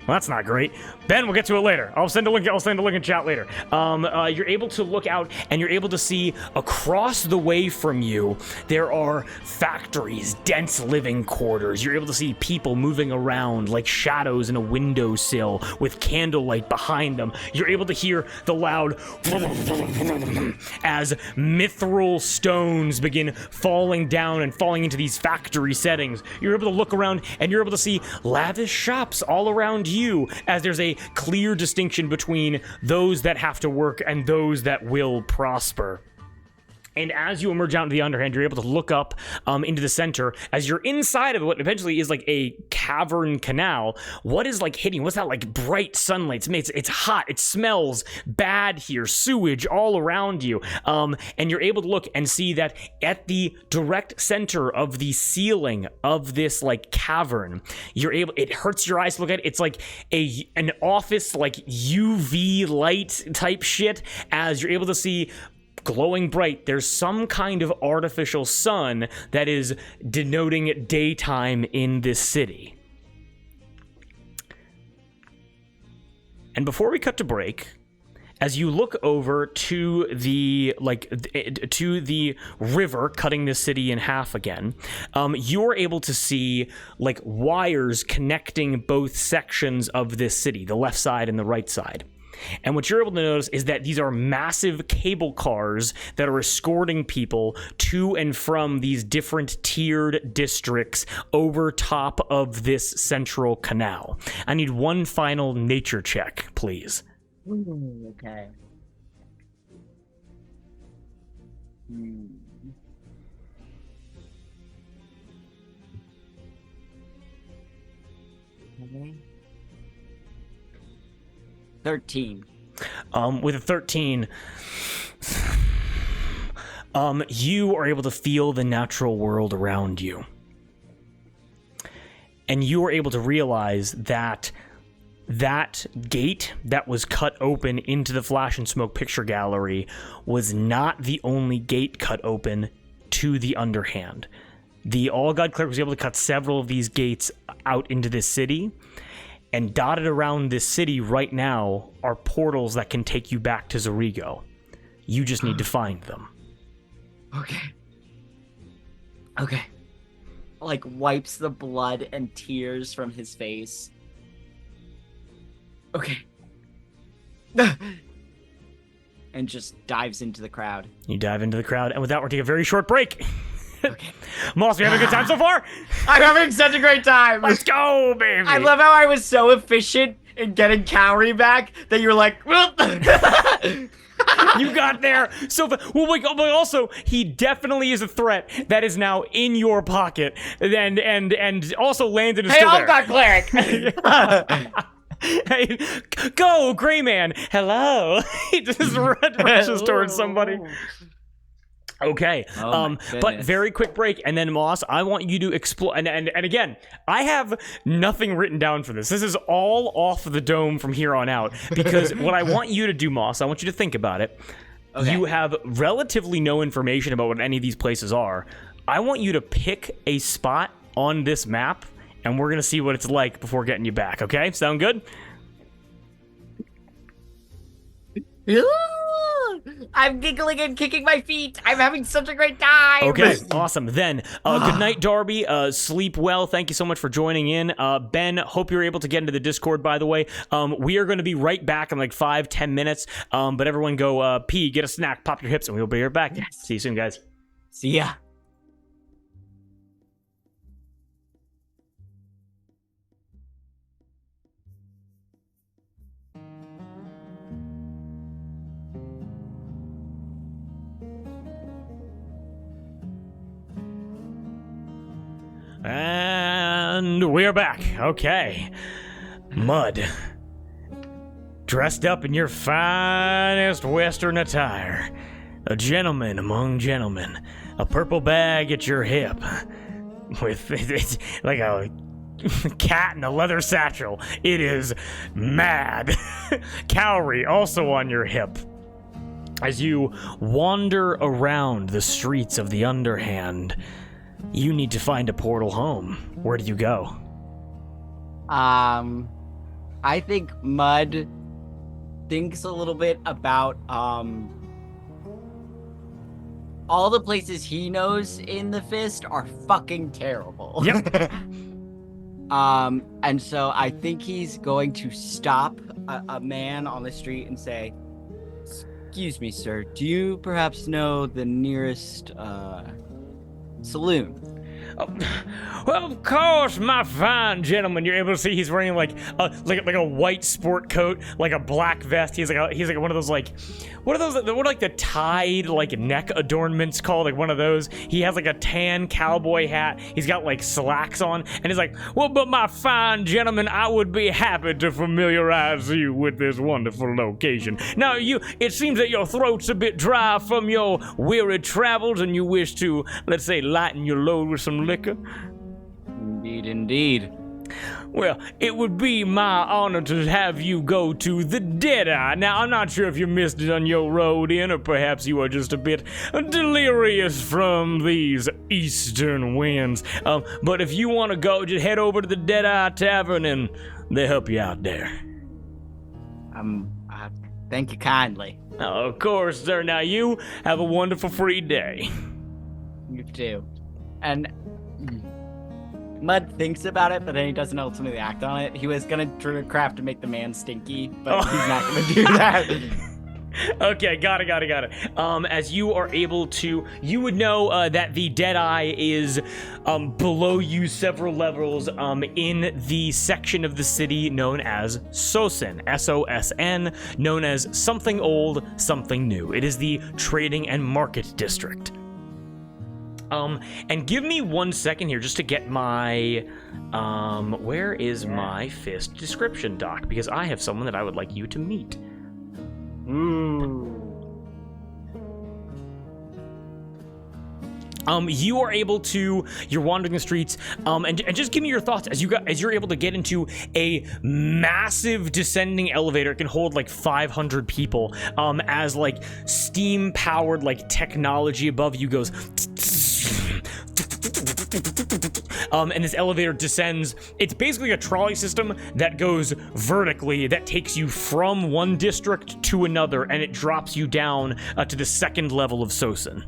Well, that's not great. Ben, we'll get to it later. I'll send a link in chat later. You're able to look out and you're able to see across the way from you, there are factories, dense living quarters. You're able to see people moving around like shadows in a windowsill with candlelight behind them. You're able to hear the loud as mithril stones begin falling down and falling into these factory settings. You're able to look around and you're able to see lavish shops all around you as there's a clear distinction between those that have to work and those that will prosper. And as you emerge out into the Underhand, you're able to look up into the center as you're inside of what eventually is like a cavern canal. What is like hitting? What's that like bright sunlight? It's hot. It smells bad here. Sewage all around you. And you're able to look and see that at the direct center of the ceiling of this like cavern, it hurts your eyes to look at it. It's like an office like UV light type shit as you're able to see glowing bright. There's some kind of artificial sun that is denoting daytime in this city. And before we cut to break, as you look over to the river cutting the city in half again, you're able to see like wires connecting both sections of this city, the left side and the right side. And what you're able to notice is that these are massive cable cars that are escorting people to and from these different tiered districts over top of this central canal. I need one final nature check, please. Ooh, okay. Okay. 13. With a 13, you are able to feel the natural world around you. And you are able to realize that that gate that was cut open into the Flash and Smoke picture gallery was not the only gate cut open to the Underhand. The All God Cleric was able to cut several of these gates out into this city. And dotted around this city right now are portals that can take you back to Zarigo. You just need to find them. Okay. Like, wipes the blood and tears from his face. Okay. And just dives into the crowd. You dive into the crowd, and with that, we're taking a very short break. Okay. Moss, you having a good time so far? I'm having such a great time. Let's go, baby. I love how I was so efficient in getting Cowrie back that you were like, you got there. So, but also, he definitely is a threat that is now in your pocket, and also Landon is hey, still I've there. got Cleric. Hey, go, Gray Man. Hello. He just rushes towards somebody. Okay, but very quick break, and then Moss, I want you to explore, and again, I have nothing written down for this. This is all off the dome from here on out, because what I want you to do, Moss, I want you to think about it. Okay. You have relatively no information about what any of these places are. I want you to pick a spot on this map, and we're going to see what it's like before getting you back, okay? Sound good? I'm giggling and kicking my feet. I'm having such a great time. Okay, awesome. Then, good night, Darby. Sleep well. Thank you so much for joining in. Ben, hope you're able to get into the Discord, by the way. We are going to be right back in like 5-10 minutes. But everyone go pee, get a snack, pop your hips, and we'll be right back. Yes. See you soon, guys. See ya. And we're back. Okay. Mud. Dressed up in your finest Western attire. A gentleman among gentlemen. A purple bag at your hip. With it's like a cat in a leather satchel. It is mad. Cowrie also on your hip. As you wander around the streets of the Underhand, you need to find a portal home. Where do you go? I think Mud thinks a little bit about, all the places he knows in the Fist are fucking terrible. Yep. And so I think he's going to stop a man on the street and say, "Excuse me, sir, do you perhaps know the nearest, saloon?" Well, of course, my fine gentleman. You're able to see he's wearing like a white sport coat, like a black vest. He's like one of those like, what are like the tied like neck adornments called? Like one of those. He has like a tan cowboy hat. He's got like slacks on, and he's like, "Well, but my fine gentleman, I would be happy to familiarize you with this wonderful location. Now, it seems that your throat's a bit dry from your weary travels, and you wish to, let's say, lighten your load with some liquor." Indeed. Well, it would be my honor to have you go to the Deadeye. Now, I'm not sure if you missed it on your road in, or perhaps you are just a bit delirious from these eastern winds. But if you want to go, just head over to the Deadeye Tavern, and they'll help you out there. Thank you kindly. Oh, of course, sir. Now you have a wonderful free day. You too. And Mud thinks about it, but then he doesn't ultimately act on it. He was gonna druid craft to make the man stinky, but he's not gonna do that. Okay, got it. As you are able to, you would know that the Deadeye is below you several levels in the section of the city known as Sosin, S-O-S-N, known as something old, something new. It is the trading and market district. And give me 1 second here just to get my, where is my fist description doc? Because I have someone that I would like you to meet. You are able to, you're wandering the streets, and just give me your thoughts as you're able to get into a massive descending elevator. It can hold like 500 people, as like steam powered like technology above you goes, and this elevator descends. It's basically a trolley system that goes vertically, that takes you from one district to another, and it drops you down to the second level of Sosin.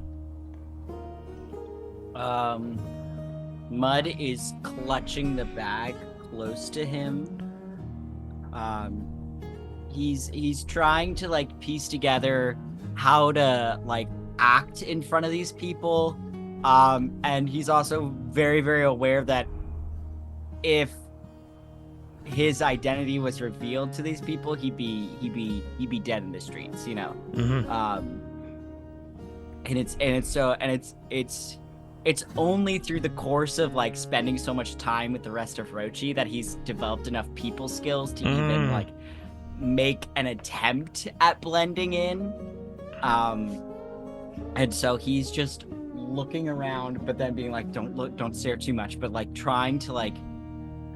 Mud is clutching the bag close to him. He's trying to like piece together how to like act in front of these people. And he's also very, very aware that if his identity was revealed to these people, he'd be dead in the streets, you know. Mm-hmm. It's only through the course of like spending so much time with the rest of Rochi that he's developed enough people skills to even like make an attempt at blending in. And so he's just looking around, but then being like, don't stare too much, but like trying to like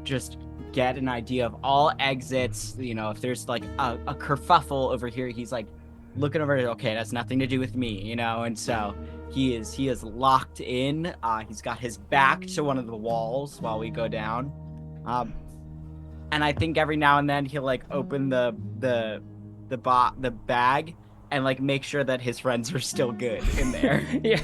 just get an idea of all exits. You know, if there's like a kerfuffle over here, he's like looking over, okay, that's nothing to do with me, you know. And so he is locked in. He's got his back to one of the walls while we go down, and I think every now and then he'll like open the bag and like make sure that his friends are still good in there. Yeah,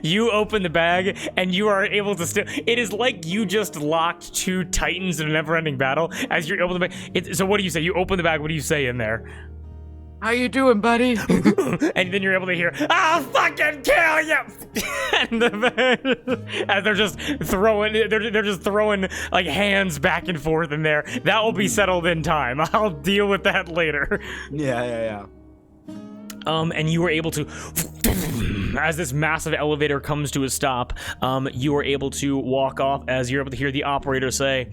you open the bag and you are able to still. It is like you just locked two titans in a never-ending battle. As you're opening the bag, so what do you say? You open the bag. What do you say in there? How you doing, buddy? And then you're able to hear, "I'll fucking kill you!" And as they're just throwing like hands back and forth in there. That will be settled in time. I'll deal with that later. Yeah. And you were able to, as this massive elevator comes to a stop, you are able to walk off as you're able to hear the operator say,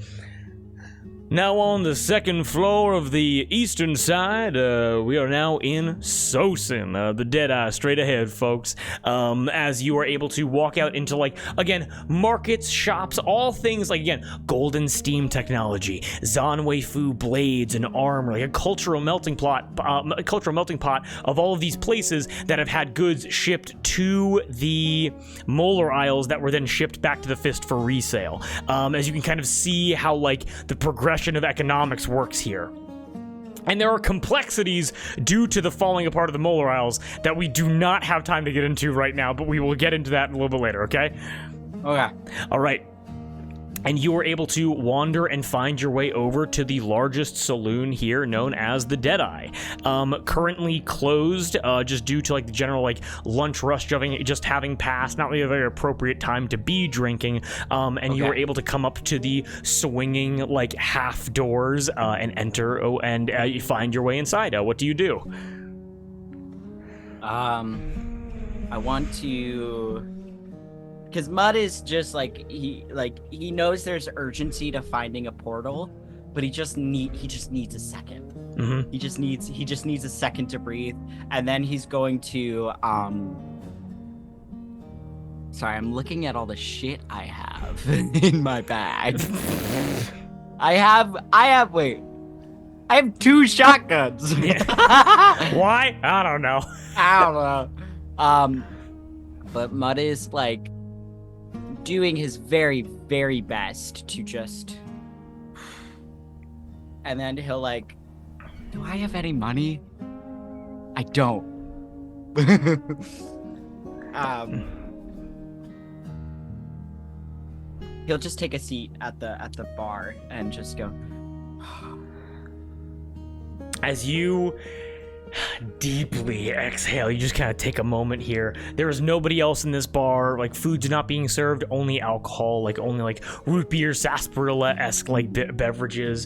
"Now on the second floor of the eastern side, we are now in Sosin, the Deadeye, straight ahead, folks." As you are able to walk out into, like, again, markets, shops, all things, like, again, golden steam technology, Zanwei Fu blades and armor, like a cultural melting pot of all of these places that have had goods shipped to the Molar Isles that were then shipped back to the Fist for resale. As you can kind of see how, like, the progression of economics works here. And there are complexities due to the falling apart of the Molar Isles that we do not have time to get into right now, but we will get into that a little bit later, okay? Okay. All right. And you were able to wander and find your way over to the largest saloon here, known as the Deadeye. Currently closed, just due to like the general like lunch rush just having passed. Not really a very appropriate time to be drinking. And you were able to come up to the swinging like half doors and enter and you find your way inside. What do you do? I want to. Because Mud is just like he knows there's urgency to finding a portal, but he just needs a second. Mm-hmm. He just needs a second to breathe, and then he's going to Sorry, I'm looking at all the shit I have in my bag. I have 2 shotguns. Why? I don't know. But Mud is like doing his very, very best to just, and then he'll like Do I have any money? I don't. He'll just take a seat at the bar and just go. As you deeply exhale, you just kind of take a moment here. There is nobody else in this bar. Like, food's not being served, only alcohol, like only like root beer, sarsaparilla-esque like beverages.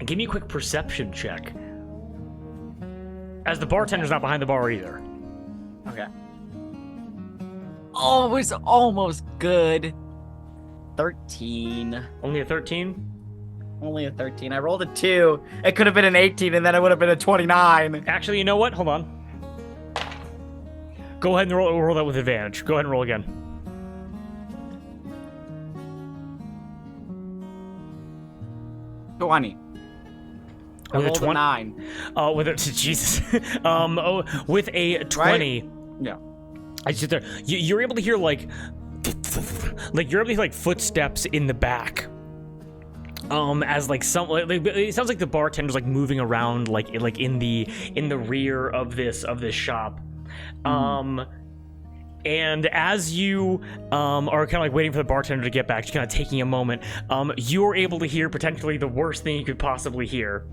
Give me a quick perception check, as the bartender's not behind the bar either. Okay. Oh, it was almost good. 13. Only a 13? Only a 13. I rolled a 2. It could have been an 18, and then it would have been a 29. Actually, you know what? Hold on. Go ahead and roll that with advantage. Go ahead and roll again. $20. I With a rolled 20? a 9. With a Jesus. With a 20. Right? Yeah. I sit there. You're able to hear like you're able to hear like footsteps in the back. As like some, like, it sounds like the bartender's like moving around like in the rear of this shop. And as you are kind of like waiting for the bartender to get back, just kind of taking a moment, you're able to hear potentially the worst thing you could possibly hear.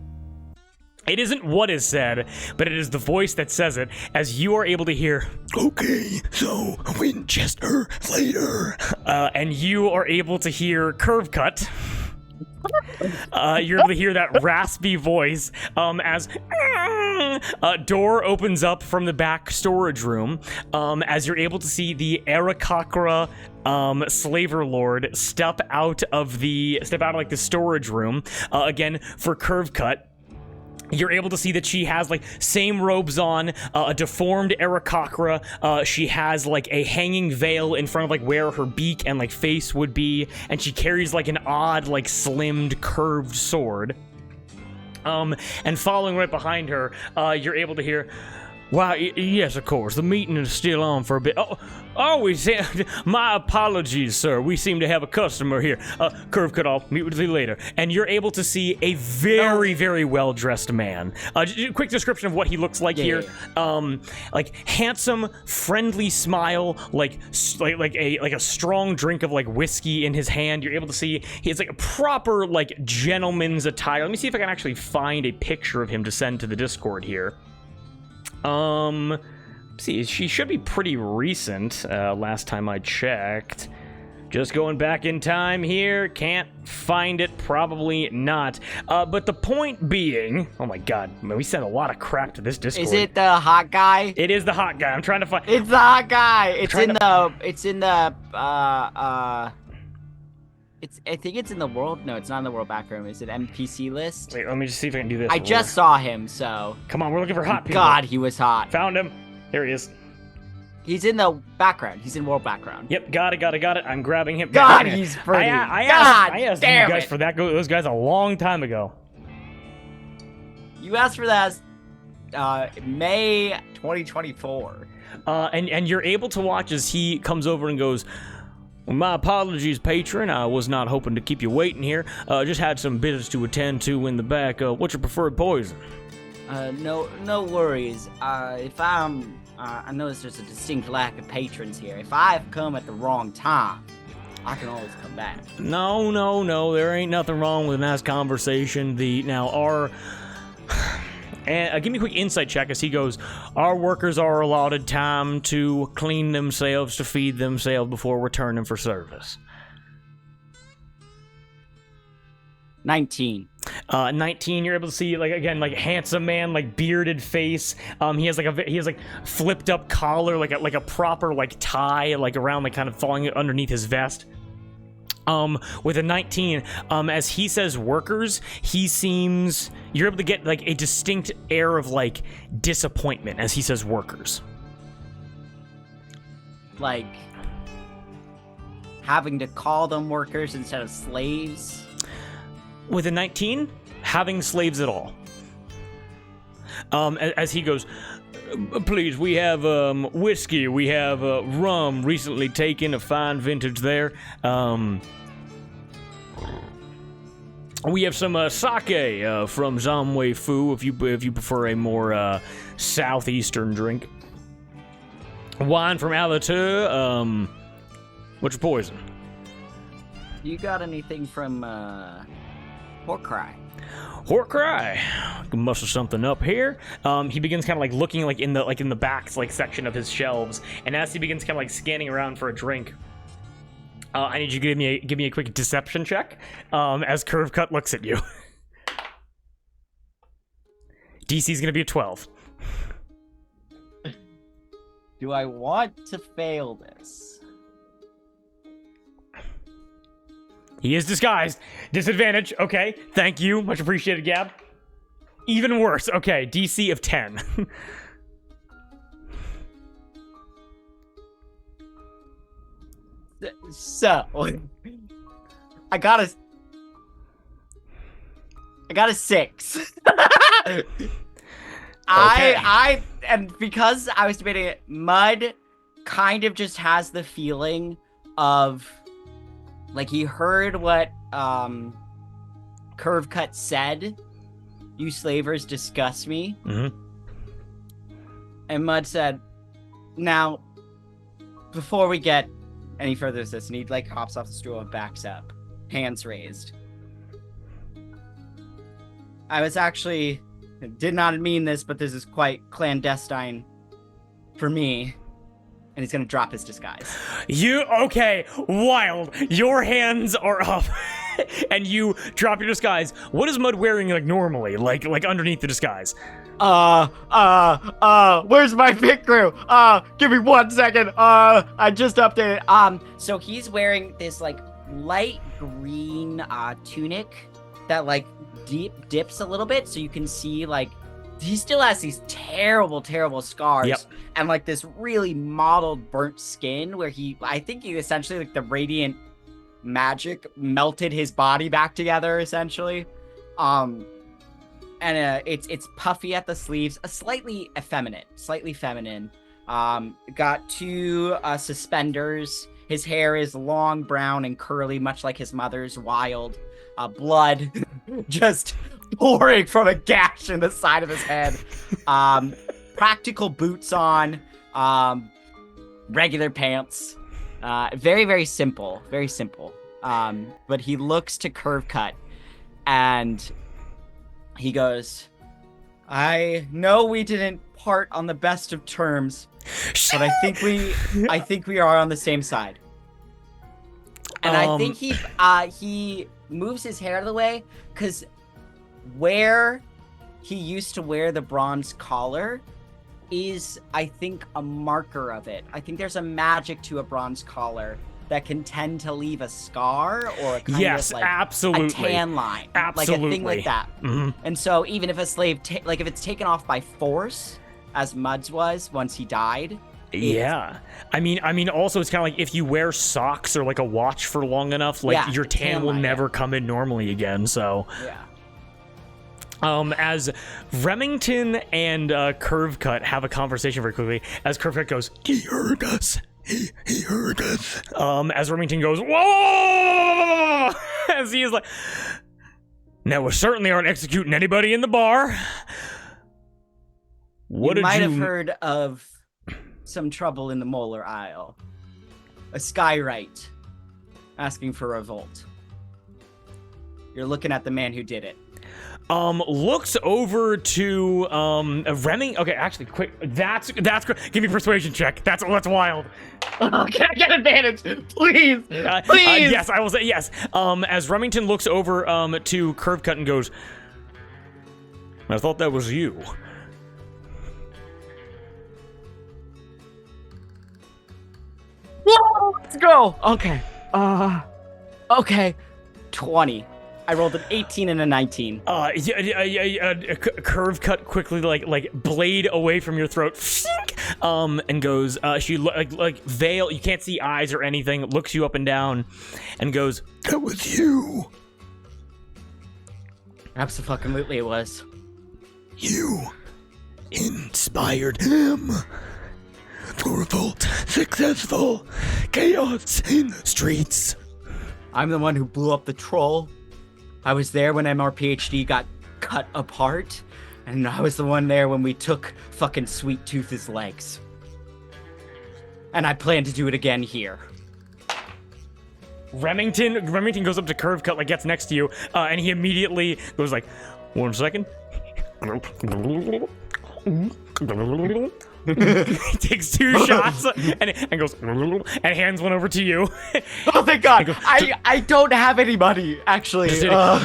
It isn't what is said, but it is the voice that says it, as you are able to hear, "Okay, so Winchester later." And you are able to hear Curve Cut. You're able to hear that raspy voice as a door opens up from the back storage room, as you're able to see the Arakakra slaver lord step out of like the storage room. Again, for Curve Cut, you're able to see that she has like same robes on, a deformed Arakakra. She has like a hanging veil in front of like where her beak and like face would be, and she carries like an odd like slimmed curved sword. And following right behind her, you're able to hear, "Why, yes, of course. The meeting is still on for a bit. My apologies, sir. We seem to have a customer here. Curve Cut, I'll meet with you later." And you're able to see a very, very well-dressed man. Quick description of what he looks like here. Like handsome, friendly smile, like a strong drink of like whiskey in his hand. You're able to see he has like a proper like gentleman's attire. Let me see if I can actually find a picture of him to send to the Discord here. See, she should be pretty recent, last time I checked. Just going back in time here, can't find it, probably not. But the point being, oh my god, man, we sent a lot of crap to this Discord. Is it the hot guy? It is the hot guy. I'm trying to find. It's the hot guy. I think it's in the world. No, it's not in the world back room. Is it NPC list? Wait, let me just see if I can do this. I just saw him, so. Come on, we're looking for hot people. God, he was hot. Found him. Here he is. He's in the background. He's in world background. Yep, got it. I'm grabbing him. God, he's pretty. I asked you guys for those guys a long time ago. You asked for that May 2024. And you're able to watch as he comes over and goes, "Well, my apologies, patron. I was not hoping to keep you waiting here. Just had some business to attend to in the back. What's your preferred poison?" No worries. I notice there's a distinct lack of patrons here. If I've come at the wrong time, I can always come back. No. There ain't nothing wrong with a nice conversation. And give me a quick insight check as he goes, "Our workers are allotted time to clean themselves, to feed themselves before returning for service." 19. 19, you're able to see, like, again, like, handsome man, like, bearded face. He has flipped up collar, like a proper, like, tie, like, around, like, kind of falling underneath his vest. With a 19, as he says workers, you're able to get, like, a distinct air of, like, disappointment as he says workers. Like, having to call them workers instead of slaves? With a 19, having slaves at all. As he goes, "Please, we have whiskey, we have rum, recently taken, a fine vintage there. We have some sake from Zamwei Fu, if you prefer a more southeastern drink. Wine from Alateur. What's your poison? You got anything from Horcry? Horcry. Can muscle something up here. He begins kind of like looking like in the back like section of his shelves, and as he begins kind of like scanning around for a drink, I need you to give me a quick deception check. As Curve Cut looks at you. DC's gonna be a 12. Do I want to fail this? He is disguised. Disadvantage. Okay, thank you. Much appreciated, Gab. Even worse. Okay, DC of 10. So, I got a 6. I and because I was debating it, Mud kind of just has the feeling of like he heard what Curve Cut said. You slavers disgust me. Mm-hmm. And Mud said, now, before we get any further with this, and he like hops off the stool and backs up, hands raised. I was actually, did not mean this, but this is quite clandestine for me. And he's gonna drop his disguise. Okay, wild. Your hands are up, and you drop your disguise. What is Mud wearing like normally, like underneath the disguise? Where's my pit crew? Give me 1 second. I just updated. So he's wearing this like light green tunic that like dips a little bit, so you can see like he still has these terrible scars. Yep. And like this really mottled burnt skin where I think he essentially like the radiant magic melted his body back together essentially. And it's puffy at the sleeves, slightly feminine. Got 2 suspenders. His hair is long, brown, and curly, much like his mother's. Wild. Blood just pouring from a gash in the side of his head. Practical boots on. Regular pants. Very, very simple. Very simple. But he looks to Curve Cut and he goes, I know we didn't part on the best of terms, but I think we are on the same side. And I think he moves his hair out of the way because where he used to wear the bronze collar is, I think, a marker of it. I think there's a magic to a bronze collar that can tend to leave a scar or a kind of like absolutely. A tan line. Absolutely. Like a thing like that. Mm-hmm. And so even if a slave, if it's taken off by force, as Mud's was once he died. Yeah. I mean, also it's kind of like if you wear socks or like a watch for long enough, like your tan will never come in normally again, so. Yeah. As Remington and Curve Cut have a conversation very quickly, as Curve Cut goes, he heard us. He heard us. As Remington goes, whoa! As he is like, now we certainly aren't executing anybody in the bar. What you might have heard of some trouble in the molar aisle. A skywrite asking for revolt. You're looking at the man who did it. Looks over to Okay, actually, quick. That's good. Give me a persuasion check. That's wild. Can I get advantage, please? Please. Yes, I will say yes. As Remington looks over to Curve Cut and goes, I thought that was you. Let's go. Okay. Okay. 20. I rolled an 18 and a 19. Curve Cut quickly, like blade away from your throat, and goes. She like veil. You can't see eyes or anything. Looks you up and down, and goes, "That was you." Absolutely, it was. You inspired him to revolt. Successful. Chaos in the streets. I'm the one who blew up the troll. I was there when MRPhD got cut apart, and I was the one there when we took fucking Sweet Tooth's legs. And I plan to do it again here. Remington goes up to Curve Cut, like gets next to you, and he immediately goes like, 1 second. He takes 2 shots and goes and hands one over to you. Oh, thank God. Goes, I don't have any money, actually.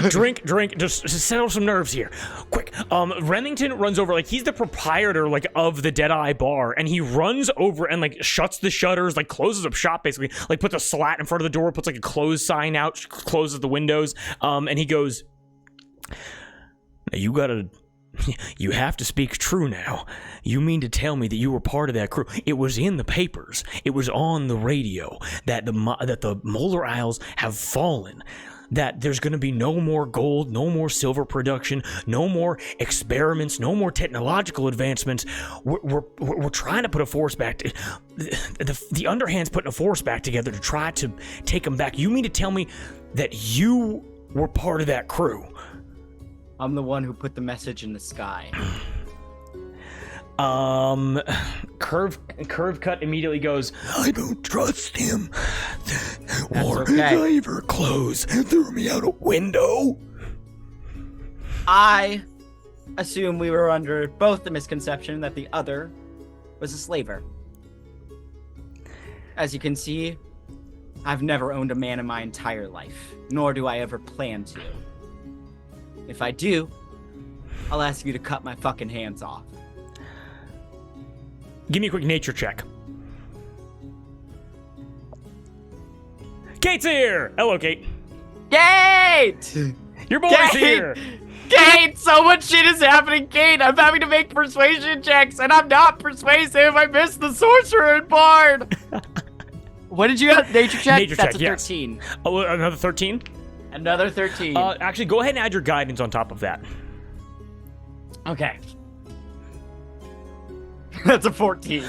Drink, just settle some nerves here. Quick. Remington runs over, like he's the proprietor like of the Deadeye bar, and he runs over and like shuts the shutters, like closes up shop basically, like puts a slat in front of the door, puts like a closed sign out, closes the windows, and he goes, now you have to speak true now. You mean to tell me that you were part of that crew? It was in the papers. It was on the radio that the Molar Isles have fallen. That there's going to be no more gold, no more silver production, no more experiments, no more technological advancements. We're trying to put a force back. The underhand's putting a force back together to try to take them back. You mean to tell me that you were part of that crew? I'm the one who put the message in the sky. Curve Cut immediately goes, I don't trust him. Or okay. driver clothes threw me out a window. I assume we were under both the misconception that the other was a slaver. As you can see, I've never owned a man in my entire life, nor do I ever plan to. If I do, I'll ask you to cut my fucking hands off. Give me a quick nature check. Kate's here! Hello, Kate. Kate! Your boy's here! Kate! So much shit is happening, Kate! I'm having to make persuasion checks, and I'm not persuasive! I missed the sorcerer and bard! What did you have? Nature check? Nature That's check, a 13. Yes. Oh, another 13? Another 13. Actually, go ahead and add your guidance on top of that. Okay. That's a 14.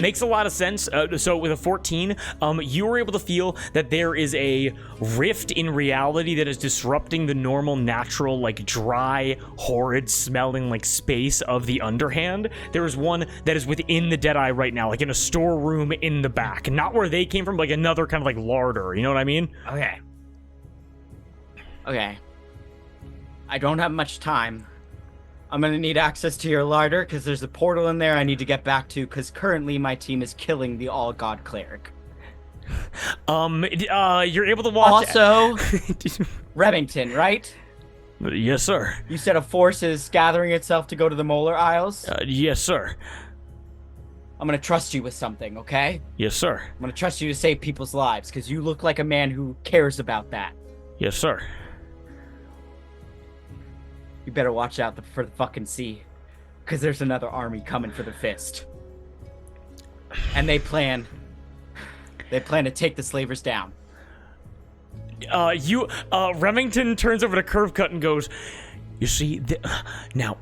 Makes a lot of sense. So with a 14, you were able to feel that there is a rift in reality that is disrupting the normal, natural, like dry, horrid smelling like space of the underhand. There is one that is within the Deadeye right now, like in a storeroom in the back, not where they came from, like another kind of like larder. You know what I mean? Okay. I don't have much time. I'm gonna need access to your larder because there's a portal in there I need to get back to because currently my team is killing the All God Cleric. You're able to watch. Also, Remington, right? Yes, sir. You said a force is gathering itself to go to the Molar Isles? Yes, sir. I'm gonna trust you with something, okay? Yes, sir. I'm gonna trust you to save people's lives because you look like a man who cares about that. Yes, sir. You better watch out for the fucking sea, because there's another army coming for the fist. And they plan to take the slavers down. Remington turns over to Curve Cut and goes, you see, now,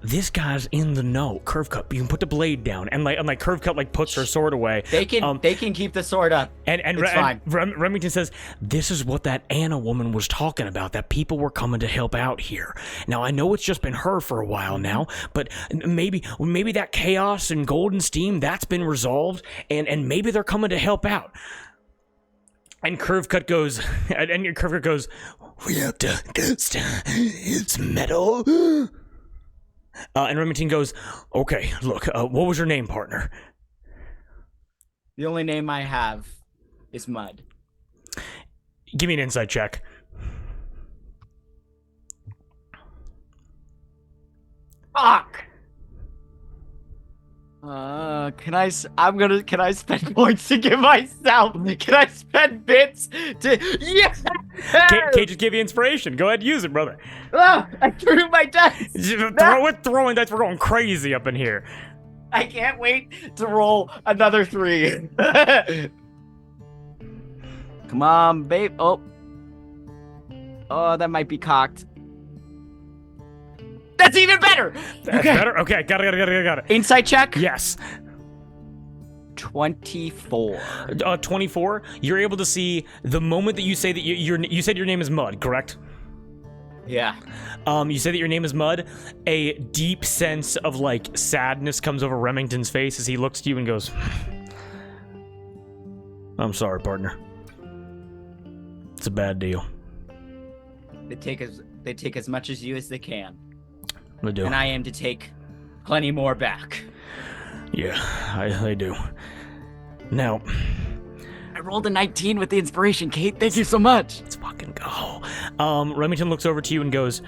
this guy's in the know. Curve Cut, you can put the blade down, and like Curve Cut like puts her sword away. They can keep the sword up. And it's fine. Remington says, "This is what that Anna woman was talking about. That people were coming to help out here. Now I know it's just been her for a while now, but maybe that chaos and golden steam that's been resolved, and maybe they're coming to help out." And Curve Cut goes, "We have to. It's metal." And Remington goes, okay, look, what was your name, partner? The only name I have is Mud. Give me an insight check. Fuck! Can I spend points to give myself? Can I spend bits to... Yes! Can't just give you inspiration. Go ahead and use it, brother. Oh, I threw my dice! Throwing dice, we're going crazy up in here. I can't wait to roll another 3. Come on, babe. Oh, that might be cocked. That's even better! That's better? Okay, got it. Insight check? Yes. 24. 24. You're able to see the moment that you say that you said your name is Mud, correct? Yeah. You say that your name is Mud. A deep sense of like sadness comes over Remington's face as he looks to you and goes, "I'm sorry, partner. It's a bad deal." They take as much as you as they can. They do. And I aim to take plenty more back. Yeah, they do. Now, I rolled a 19 with the inspiration, Kate. Thank you so much. let's fucking go. Remington looks over to you and goes,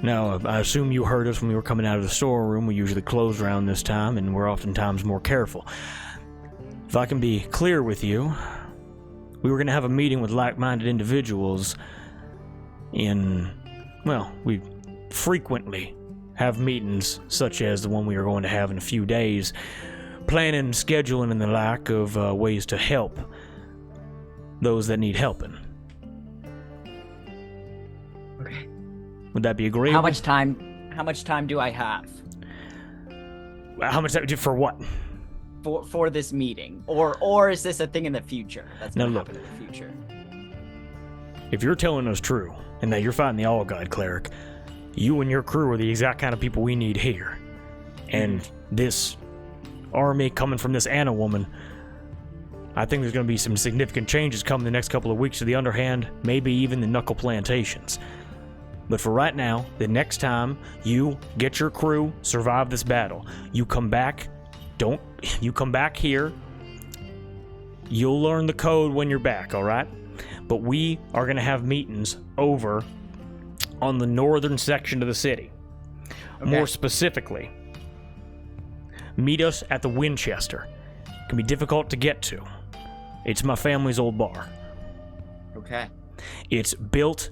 "Now, I assume you heard us when we were coming out of the storeroom. We usually close around this time, and we're oftentimes more careful. If I can be clear with you, we were going to have a meeting with like-minded individuals we frequently have meetings such as the one we are going to have in a few days, planning, scheduling, and the like of ways to help those that need helping. Okay. Would that be agreeable? How much time do I have? How much time for what? For this meeting? Or is this a thing in the future? That's Now gonna look. happen in the future. If you're telling us true, and that you're fighting the All-God Cleric, you and your crew are the exact kind of people we need here. And this army coming from this Anna woman, I think there's going to be some significant changes coming the next couple of weeks to the Underhand, maybe even the Knuckle Plantations. But for right now, the next time you get your crew, survive this battle, you come back here, you'll learn the code when you're back, alright? But we are going to have meetings over on the northern section of the city. Okay. More specifically, meet us at the Winchester. It can be difficult to get to. It's my family's old bar. Okay. It's built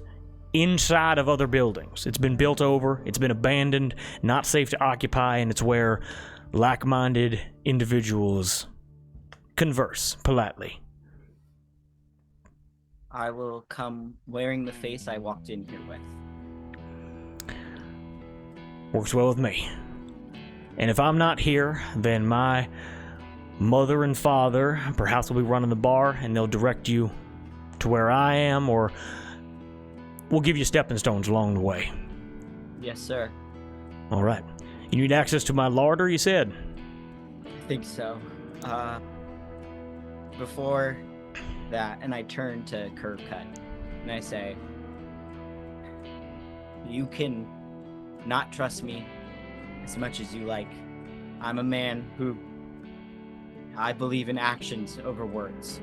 inside of other buildings. It's been built over, it's been abandoned, not safe to occupy, and it's where like-minded individuals converse politely. I will come wearing the face I walked in here with. Works well with me. And if I'm not here, then my mother and father perhaps will be running the bar, and they'll direct you to where I am, or we'll give you stepping stones along the way. Yes, sir. All right. You need access to my larder, you said? I think so. Before that, and I turn to Curve Cut, and I say, "You can not trust me as much as you like. I'm a man who I believe in actions over words.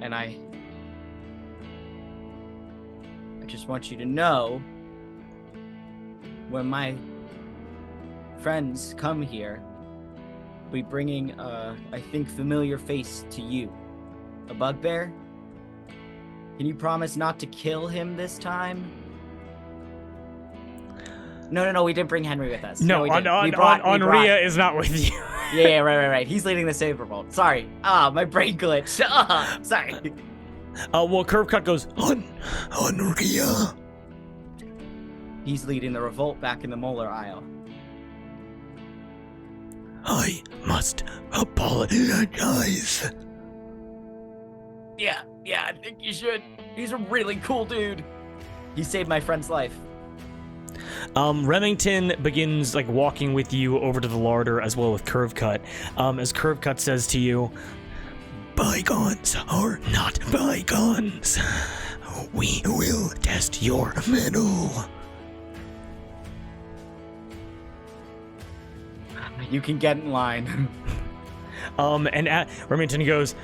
And I just want you to know, when my friends come here, I'll be bringing I think familiar face to you. A bugbear? Can you promise not to kill him this time?" No, we didn't bring Henry with us. No, Ria is not with you. Yeah, right. He's leading the Saber Bolt. Sorry. My brain glitched. Sorry. Well, Curve Cut goes, on Ria. He's leading the revolt back in the Molar Isle. I must apologize. Yeah, I think you should. He's a really cool dude. He saved my friend's life. Remington begins walking with you over to the larder as well with Curve Cut. As Curve Cut says to you, "Bygones are not bygones. We will test your mettle." You can get in line. Remington goes,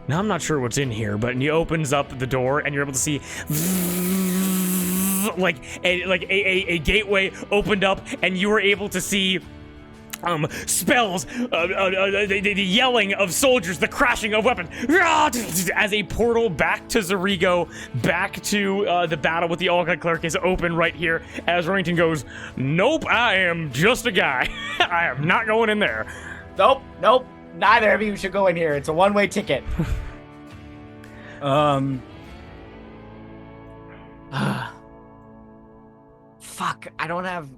"Now I'm not sure what's in here," but he opens up the door and you're able to see a gateway opened up, and you were able to see spells, the yelling of soldiers, the crashing of weapons, as a portal back to Zarigo, back to the battle with the All-God Cleric is open right here, as Remington goes, "Nope, I am just a guy. I am not going in there." Nope. Neither of you should go in here. It's a one-way ticket. Fuck, I don't have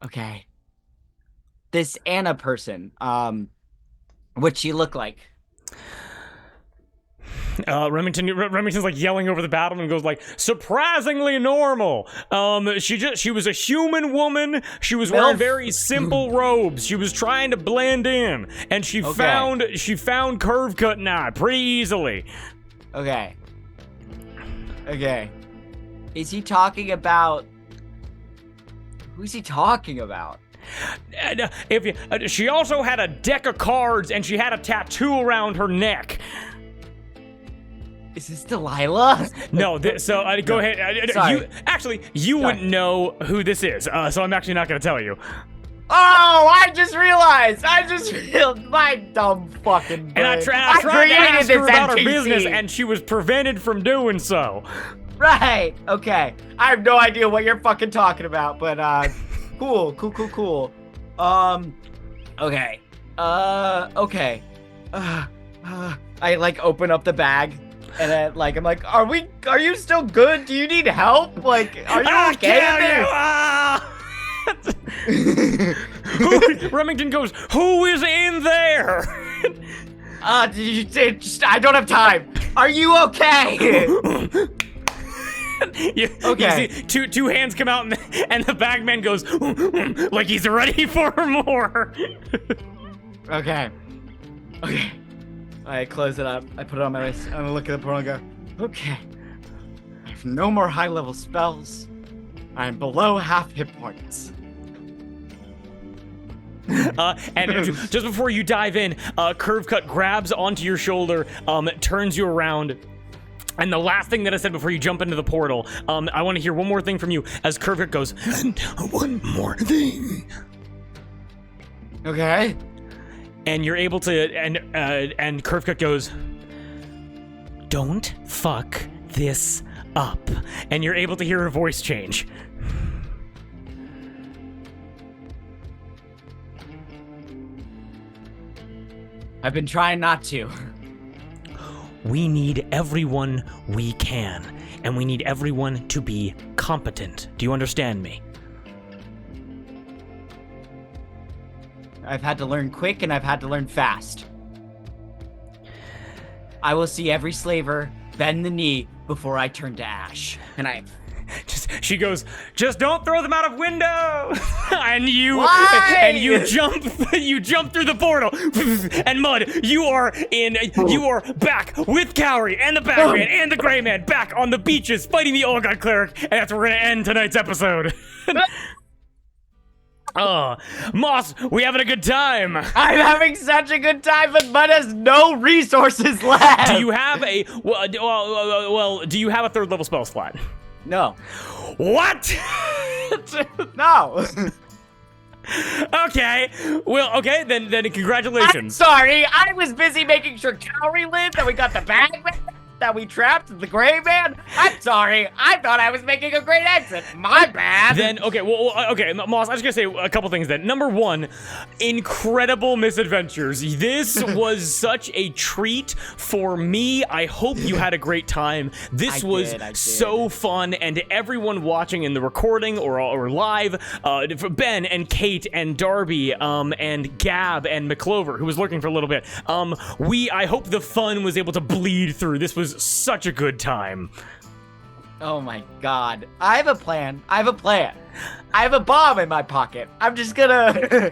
Okay. This Anna person, what'd she look like? Remington's like yelling over the battle and goes like, surprisingly normal. She was a human woman. She was wearing very simple robes. She was trying to blend in, and she found Curve Cut and I pretty easily. Okay. Is he talking about? Who's he talking about? She also had a deck of cards, and she had a tattoo around her neck. Is this Delilah? No, go ahead. Sorry. You wouldn't know who this is, so I'm actually not going to tell you. Oh, I just realized. My dumb fucking brain. And I tried to ask her about her business, and she was prevented from doing so. Right. Okay. I have no idea what you're fucking talking about, but cool. Okay. Okay. I like open up the bag. And then, like, I'm like, are you still good? Do you need help? Like, are you okay? Remington goes, who is in there? I don't have time. Are you okay? Okay. You see two hands come out, and the bagman goes, like he's ready for more. Okay. I close it up. I put it on my list. I look at the portal and go, okay. I have no more high-level spells. I am below half hit points. And just before you dive in, Curve Cut grabs onto your shoulder, turns you around. And the last thing that I said before you jump into the portal, I want to hear one more thing from you as Curve Cut goes, and one more thing. Okay. And you're able to, and Curve Cut goes, don't fuck this up. And you're able to hear her voice change. I've been trying not to. We need everyone we can, and we need everyone to be competent. Do you understand me? I've had to learn quick, and I've had to learn fast. I will see every slaver bend the knee before I turn to ash. She goes, just don't throw them out of window. and you jump through the portal. And Mud, you are back with Cowrie and the Bagman and the Gray Man back on the beaches fighting the All God Cleric, and that's where we're gonna end tonight's episode. Moss, we having a good time. I'm having such a good time, but Mud has no resources left. Do you have a do you have a 3rd level spell slot? No. What? No. Okay. Well, okay, then congratulations. I'm sorry. I was busy making sure Cowrie lived, that we got the bag, that we trapped the Gray Man. I'm sorry. I thought I was making a great exit. My bad. Then, okay, okay, Moss, I was gonna say a couple things then. Number one, incredible misadventures. This was such a treat for me. I hope you had a great time. This was so fun, and to everyone watching in the recording or live, for Ben and Kate and Darby, and Gab and McClover, who was lurking for a little bit, I hope the fun was able to bleed through. This was such a good time. Oh my god. I have a plan. I have a bomb in my pocket. I'm just gonna...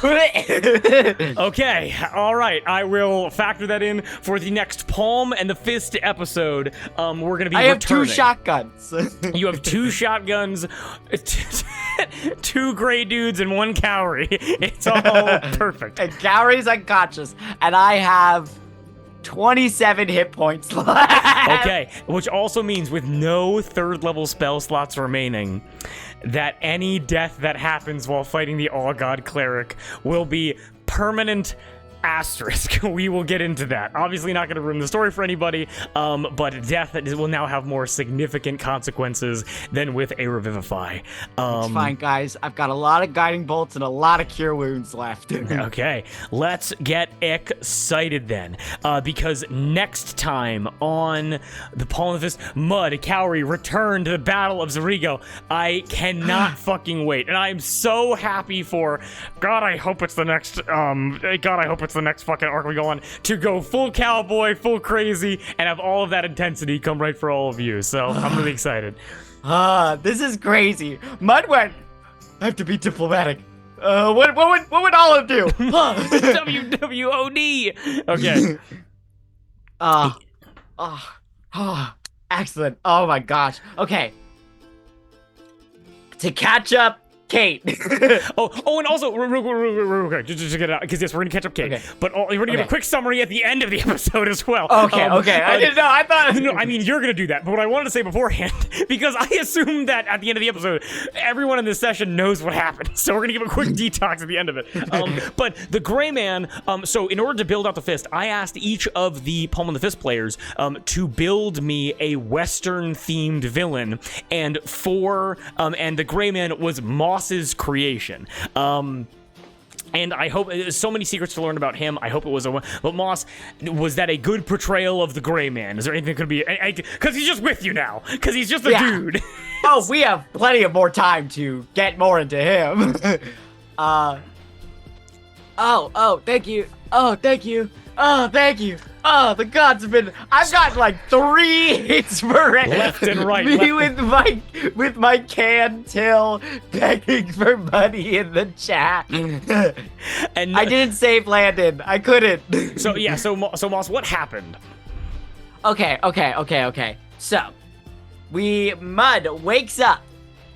Okay, alright. I will factor that in for the next Palm and the Fist episode. We're gonna be I have 2 shotguns. You have 2 shotguns, 2 gray dudes, and 1 Cowrie. It's all perfect. And Cowrie's unconscious, and I have 27 hit points left. Okay, which also means with no 3rd level spell slots remaining, that any death that happens while fighting the All God Cleric will be permanent Asterisk. We will get into that. Obviously not going to ruin the story for anybody, but death will now have more significant consequences than with a Revivify. It's fine, guys. I've got a lot of Guiding Bolts and a lot of Cure Wounds left. Okay, let's get excited then, because next time on the Palm of the Fist, Mud, Cowrie return to the Battle of Zerigo. I cannot fucking wait, and I'm so happy for, God, I hope it's the next, the next fucking arc we go on, to go full cowboy, full crazy, and have all of that intensity come right for all of you. So I'm really excited. This is crazy. Mud went, I have to be diplomatic. What would Olive do? WWOD. Okay. Excellent. Oh my gosh. Okay. To catch up Kate. and also, real quick, just to get it out, because yes, we're gonna catch up Kate, Okay. but we're gonna give a quick summary at the end of the episode as well. Okay. I didn't know. I thought. No, I mean, you're gonna do that, but what I wanted to say beforehand, because I assume that at the end of the episode, everyone in this session knows what happened, so we're gonna give a quick detox at the end of it. But the Gray Man, so in order to build out the fist, I asked each of the Palm of the Fist players to build me a Western-themed villain, and the Gray Man was Moss's creation. And I hope, so many secrets to learn about him. I hope it was but Moss, was that a good portrayal of the Gray Man? Is there anything that could be, because he's just with you now, because he's just a dude. Oh, we have plenty of more time to get more into him. Thank you. Thank you. The gods have been. I've got like 3 hits for it. Left and right. Me with my can till begging for money in the chat. And I didn't save Landon. I couldn't. So Moss, what happened? Okay. So, Mud wakes up,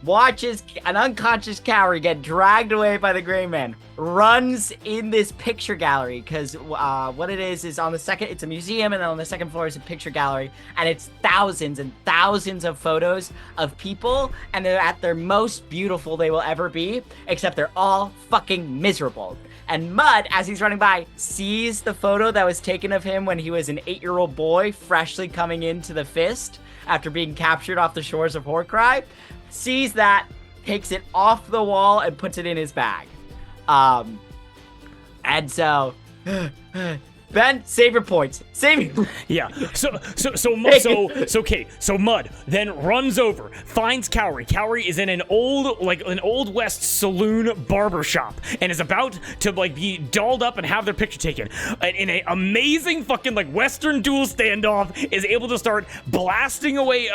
watches an unconscious Cowrie get dragged away by the Gray Man, runs in this picture gallery, because what it is on the second, it's a museum, and then on the second floor is a picture gallery, and it's thousands and thousands of photos of people, and they're at their most beautiful they will ever be, except they're all fucking miserable. And Mud, as he's running by, sees the photo that was taken of him when he was an 8-year-old boy freshly coming into the Fist after being captured off the shores of Horcrux, sees that, takes it off the wall, and puts it in his bag. And so, Ben, save your points. Save your... Yeah. So Mud then runs over, finds Cowrie. Cowrie is in an old West saloon barber shop, and is about to be dolled up and have their picture taken. And in an amazing fucking Western duel standoff, is able to start blasting away.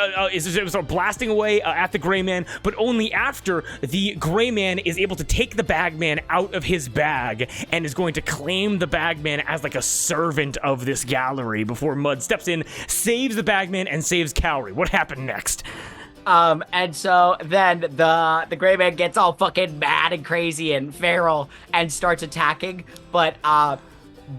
At the Gray Man, but only after the Gray Man is able to take the Bagman out of his bag, and is going to claim the Bagman as a servant of this gallery before Mud steps in, saves the Bagman, and saves Cowrie. What happened next? And so then the Gray Man gets all fucking mad and crazy and feral and starts attacking, but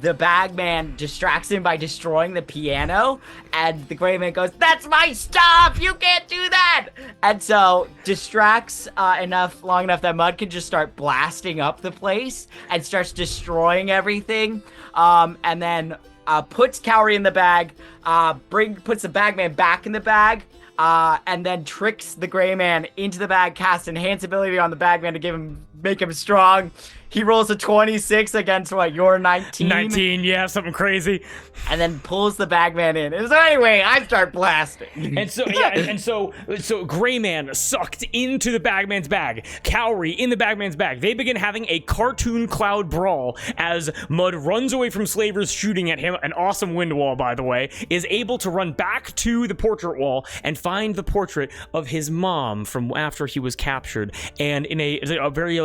the Bagman distracts him by destroying the piano, and the Gray Man goes, "That's my stuff! You can't do that!" And so distracts long enough that Mud can just start blasting up the place and starts destroying everything, and then puts Cowrie in the bag, puts the Bagman back in the bag, and then tricks the Gray Man into the bag, casts Enhance ability on the Bagman to make him strong. He rolls a 26 against your 19? 19, yeah, something crazy. And then pulls the Bagman in. And so anyway, I start blasting. And so Gray Man sucked into the Bagman's bag. Cowrie in the Bagman's bag. They begin having a cartoon cloud brawl as Mud runs away from slavers shooting at him. An awesome wind wall, by the way. Is able to run back to the portrait wall and find the portrait of his mom from after he was captured. And in a very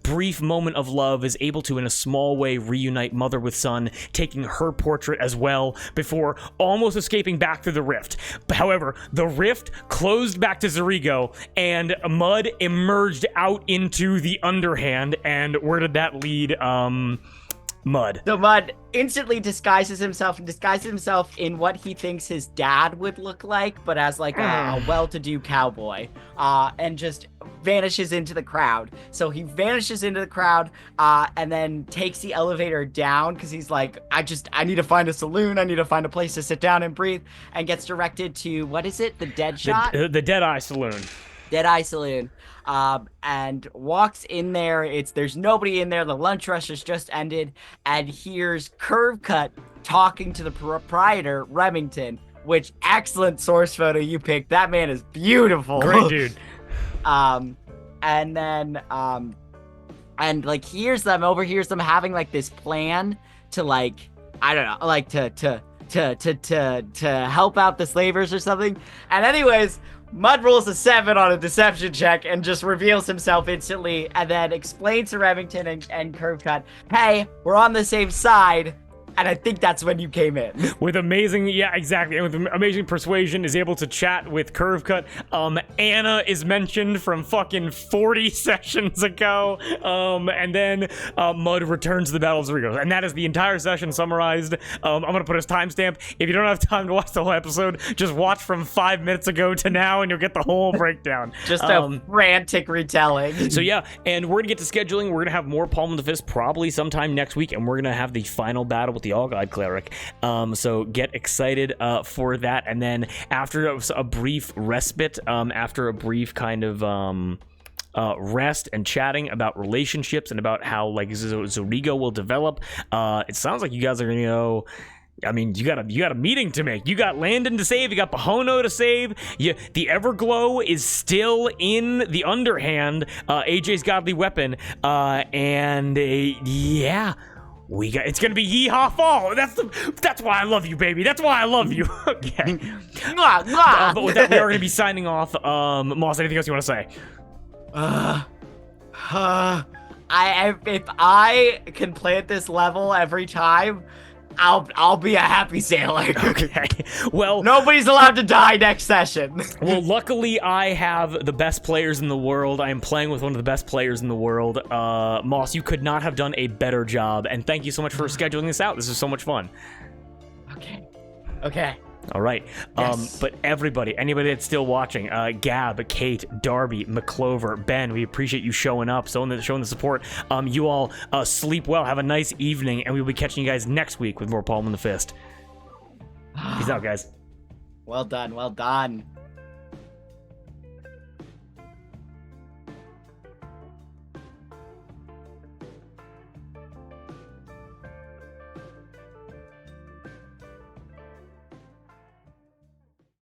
brief moment of love, is able to in a small way reunite mother with son, taking her portrait as well before almost escaping back through the rift. However, the rift closed back to Zerigo, and Mud emerged out into the underhand. And where did that lead? Mud. So Mud instantly disguises himself in what he thinks his dad would look like, but as like a well-to-do cowboy, and just vanishes into the crowd. So he vanishes into the crowd, and then takes the elevator down because he's like, I need to find a saloon. I need to find a place to sit down and breathe, and gets directed to, what is it? The Dead Shot? The Deadeye Saloon. Deadeye Saloon. And walks in there. There's nobody in there. The lunch rush has just ended, and hears Curve Cut talking to the proprietor, Remington, which excellent source photo you picked. That man is beautiful. Great dude. And then, and like overhears them having like this plan to like, I don't know, like to help out the slavers or something. And anyways, Mud rolls a 7 on a deception check and just reveals himself instantly, and then explains to Remington and Curve Cut, hey, we're on the same side. And I think that's when you came in. With amazing, yeah, exactly. And with amazing persuasion, is able to chat with Curve Cut. Anna is mentioned from fucking 40 sessions ago. And then Mud returns to the Battle of Cerritos. And that is the entire session summarized. I'm gonna put his timestamp. If you don't have time to watch the whole episode, just watch from 5 minutes ago to now, and you'll get the whole breakdown. Just a frantic retelling. So yeah, and we're gonna get to scheduling. We're gonna have more Palm of the Fist probably sometime next week, and we're gonna have the final battle with the All-God Cleric. So get excited for that. And then after a brief respite, after a brief kind of rest and chatting about relationships and about how like Zorigo will develop, it sounds like you guys are gonna go. I mean, you got a meeting to make. You got Landon to save. You got Pahono to save. The Everglow is still in the underhand. AJ's godly weapon. Yeah. It's gonna be Yeehaw Fall. That's why I love you, baby. That's why I love you. Okay. But with that, we are gonna be signing off. Moss, anything else you want to say? If I can play at this level every time, I'll be a happy sailor. Okay. Well, nobody's allowed to die next session. Well, luckily I have the best players in the world. I am playing with one of the best players in the world. Moss, you could not have done a better job, and thank you so much for scheduling this out. This is so much fun. Okay. All right. Yes. But everybody, anybody that's still watching, Gab, Kate, Darby, McClover, Ben, we appreciate you showing up, showing the support. You all sleep well, have a nice evening, and we'll be catching you guys next week with more Palm in the Fist. Peace out, guys. Well done.